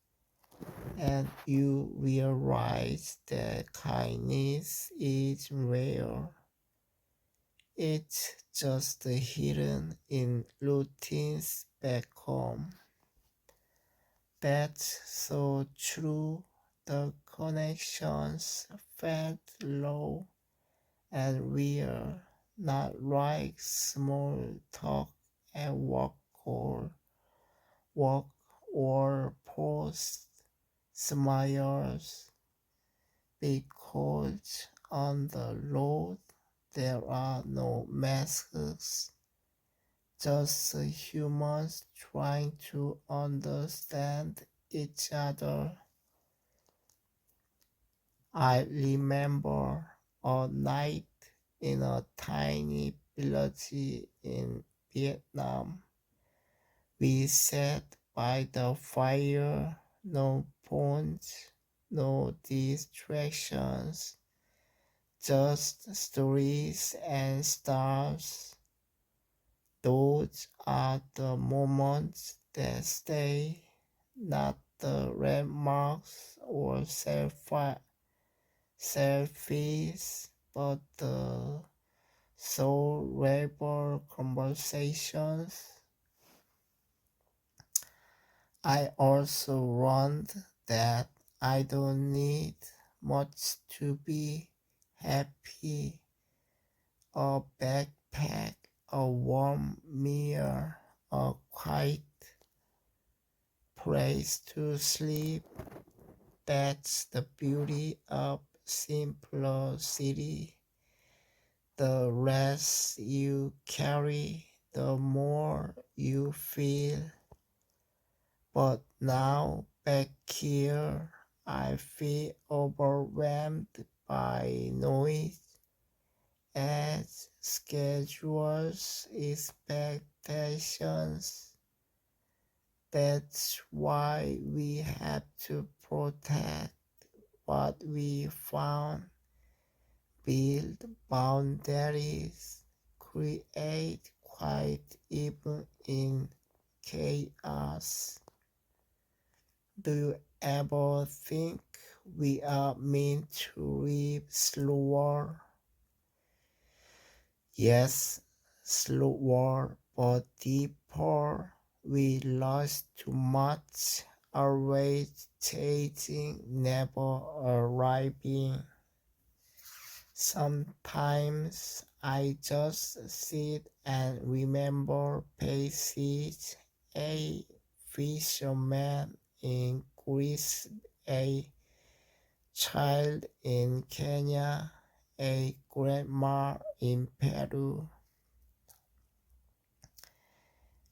and you realize that kindness is rare. It's just hidden in routines back home. That's so true. The connections felt low and real, not like small talk and walk or post smiles, because on the road there are no masks, just humans trying to understand each other. I remember a night in a tiny village in Vietnam. We sat by the fire, no phones, no distractions, just stories and stars. Those are the moments that stay, not the landmarks or selfies, but the soul-level conversations. I also learned that I don't need much to be happy. a backpack, a warm meal, a quiet place to sleep. That's the beauty of simplicity. The less you carry, the more you feel. But now back here, I feel overwhelmed by noise as schedules, expectations. That's why we have to protect what we found, build boundaries, create quiet even in chaos. Do you ever think we are meant to live slower? Yes, slower but deeper. We lost too much, always chasing, never arriving. Sometimes I just sit and remember passage, a fisherman in Greece, a child in Kenya, a grandma in Peru,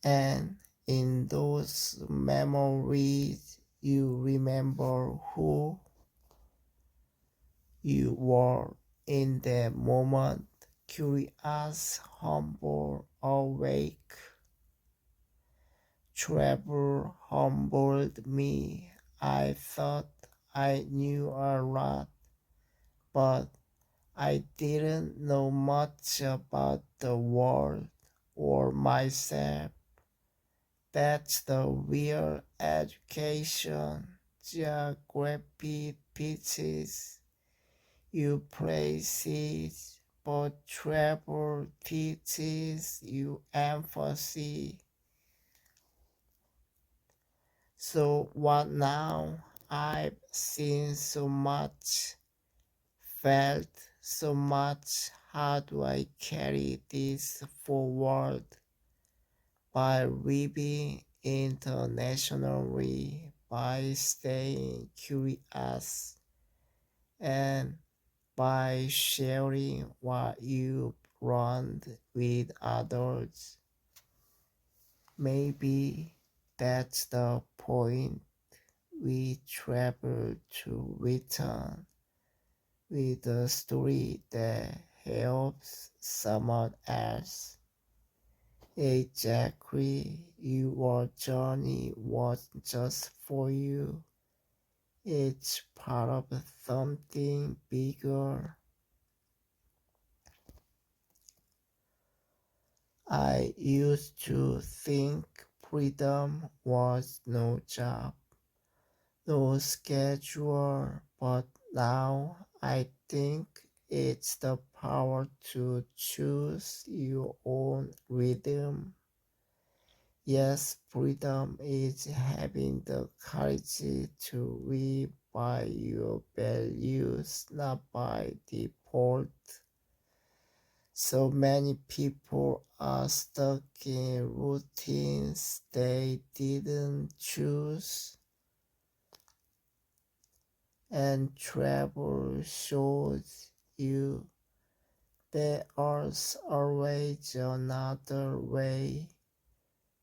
and in those memories you remember who you were in the moment, curious, humble, awake. Travel humbled me. I thought I knew a lot, but I didn't know much about the world or myself. That's the real education. Geography teaches you places, but travel teaches you empathy. So what now? I've seen so much, felt so much. How do I carry this forward? By living internationally, by staying curious, and by sharing what you've learned with others. Maybe that's the point. We travel to return with a story that helps someone else. Exactly, your journey wasn't just for you, it's part of something bigger. I used to think freedom was no job, no schedule, but now I think it's the power to choose your own rhythm. Yes, freedom is having the courage to live by your values, not by default. So many people are stuck in routines they didn't choose, and travel shows you there's always another way,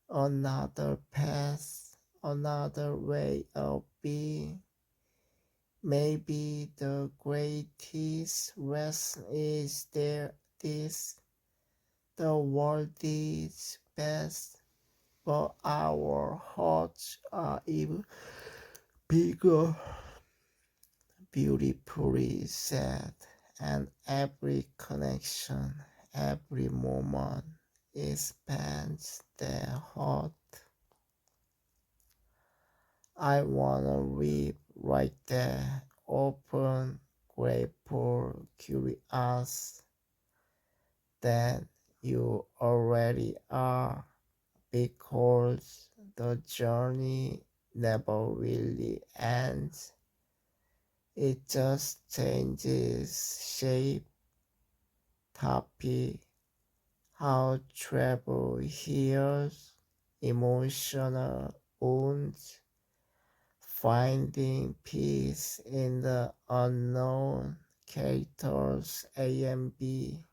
another path, another way of being. Maybe the greatest lesson is there this the world is best, but our hearts are even bigger, beautifully said, and every connection, every moment expands their heart. I wanna live right there, open, grateful, curious, that you already are, because the journey never really ends. It just changes shape. topic: how travel heals emotional wounds, finding peace in the unknown. Characters A and B.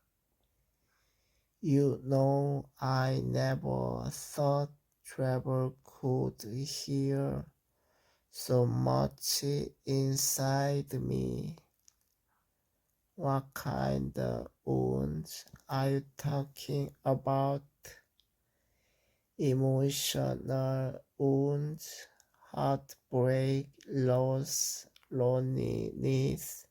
You know, I never thought travel could heal so much inside me. What kind of wounds are you talking about? Emotional wounds, heartbreak, loss, loneliness.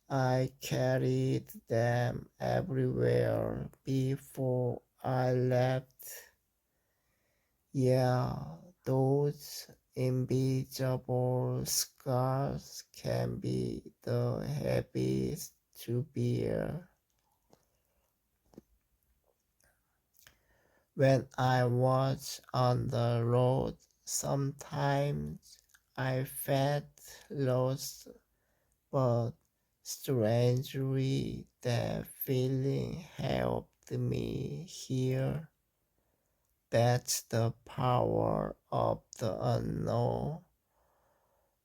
I carried them everywhere before I left. Yeah, those invisible scars can be the heaviest to bear. When I was on the road, sometimes I felt lost, but strangely that feeling helped me heal. That's the power of the unknown.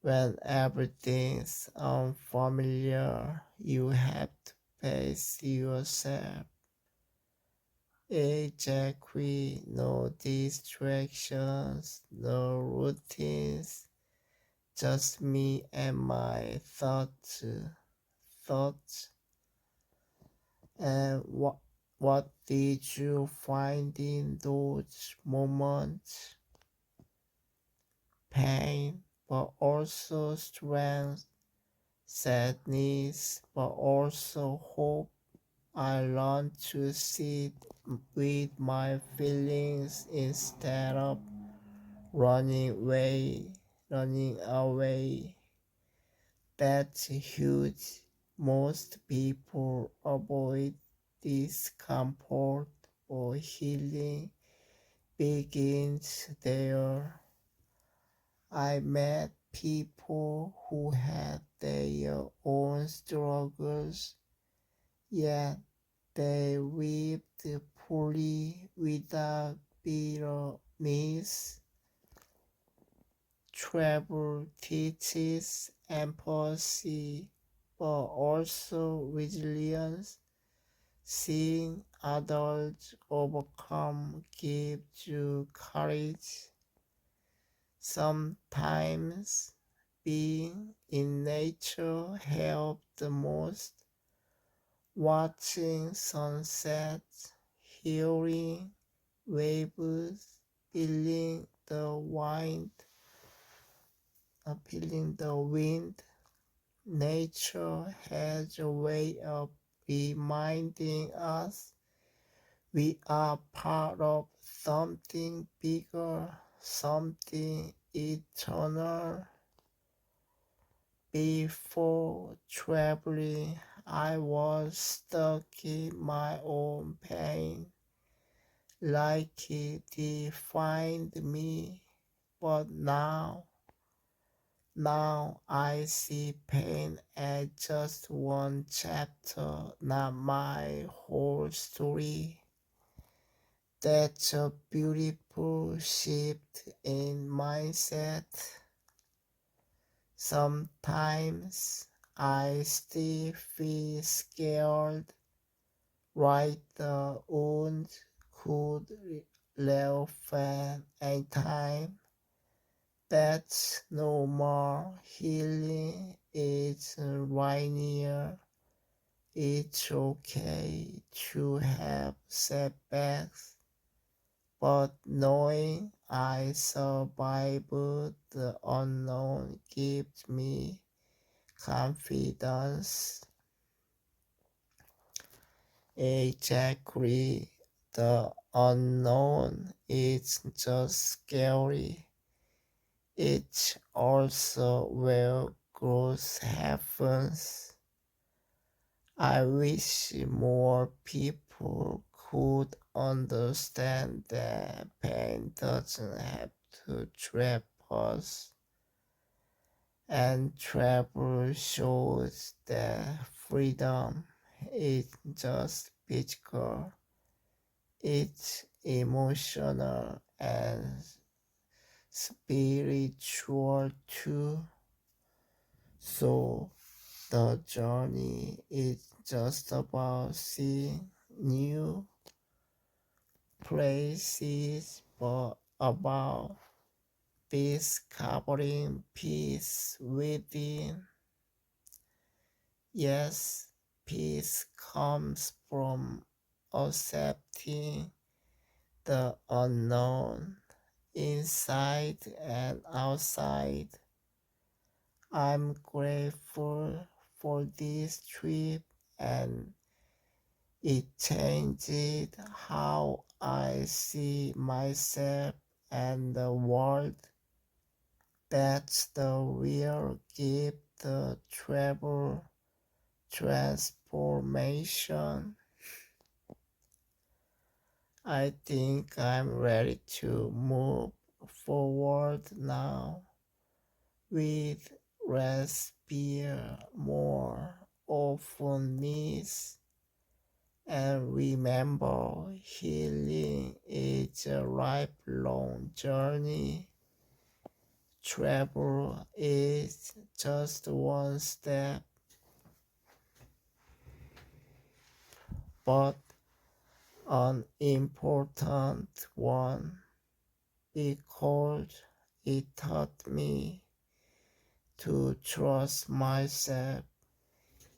When everything's unfamiliar, you have to face yourself. Exactly, no distractions, no routines, just me and my thoughts. Thoughts. And what did you find in those moments? Pain, but also strength, sadness, but also hope. I learned to sit with my feelings instead of running away, running away. That's huge. Most people avoid discomfort or healing begins there. I met people who had their own struggles, yet they lived fully without bitterness. Travel teaches empathy, but also resilience. Seeing others overcome gives you courage. Sometimes being in nature helps the most. Watching sunsets, hearing waves, feeling the wind. Nature has a way of reminding us we are part of something bigger, something eternal. Before traveling, I was stuck in my own pain, like it defined me. But now I see pain as just one chapter, not my whole story. That's a beautiful shift in mindset. Sometimes I still feel scared, right? The wound could reopen anytime. That's no more. Healing is right near. It's okay to have setbacks, but knowing I survived the unknown gives me confidence. Exactly, the unknown is just scary. It's also where growth happens. I wish more people could understand that pain doesn't have to trap us, and travel shows that freedom. is just physical, it's emotional and spiritual too. So the journey is just about seeing new places, but about discovering peace within. Yes, peace comes from accepting the unknown inside and outside. I'm grateful for this trip and it changed how I see myself and the world. That's the real gift, the travel transformation. I think I'm ready to move forward now with respire more openness and remember healing is a lifelong journey. Travel is just one step, but an important one because it taught me to trust myself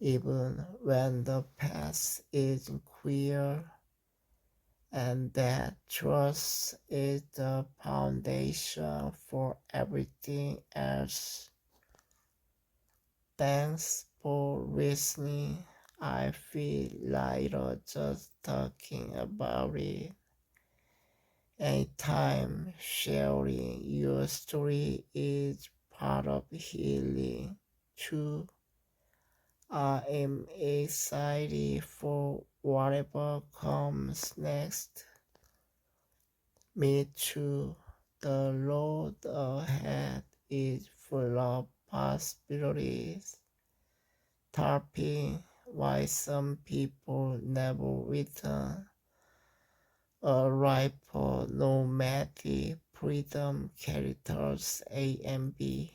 even when the path isn't clear, and that trust is the foundation for everything else. Thanks for listening. I feel lighter just talking about it. Anytime sharing your story is part of healing too. I am excited for whatever comes next. Me too. The road ahead is full of possibilities. Tapping why some people never return. A rifle nomadic freedom characters A and B.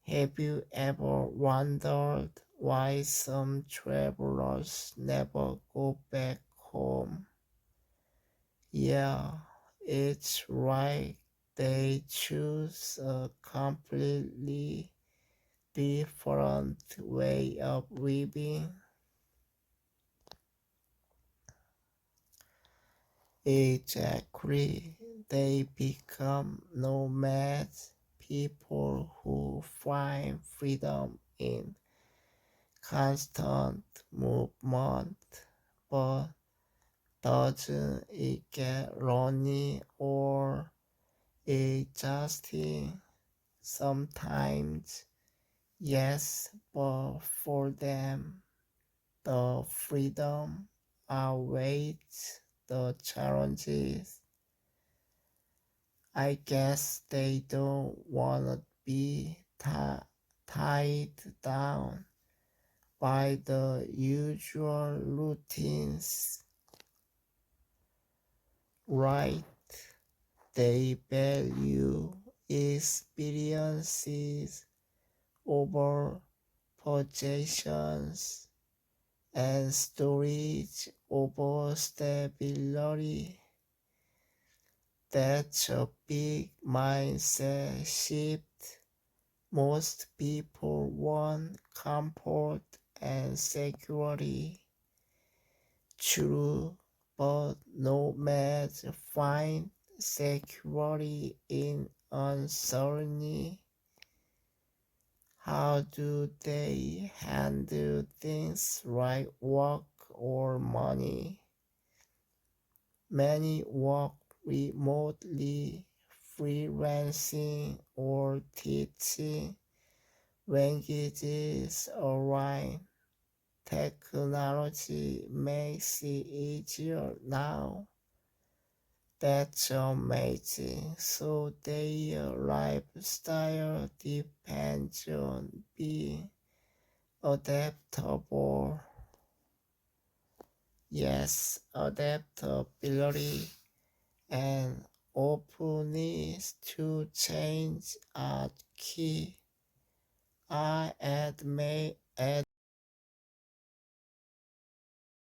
Have you ever wondered why some travelers never go back home? Yeah, it's right. They choose a completely different way of living. Exactly. They become nomads, people who find freedom in constant movement. But doesn't it get lonely or exhausting? Sometimes, yes, but for them, the freedom outweighs the challenges. I guess they don't want to be tied down by the usual routines, right? They value experiences over possessions and storage over stability. That's a big mindset shift. Most people want comfort and security. True, but nomads find security in uncertainty. How do they handle things like work or money? Many work remotely, freelancing, or teaching languages online. Technology makes it easier now. That's amazing. So their lifestyle depends on being adaptable. Yes, adaptability and openness to change are key. I admit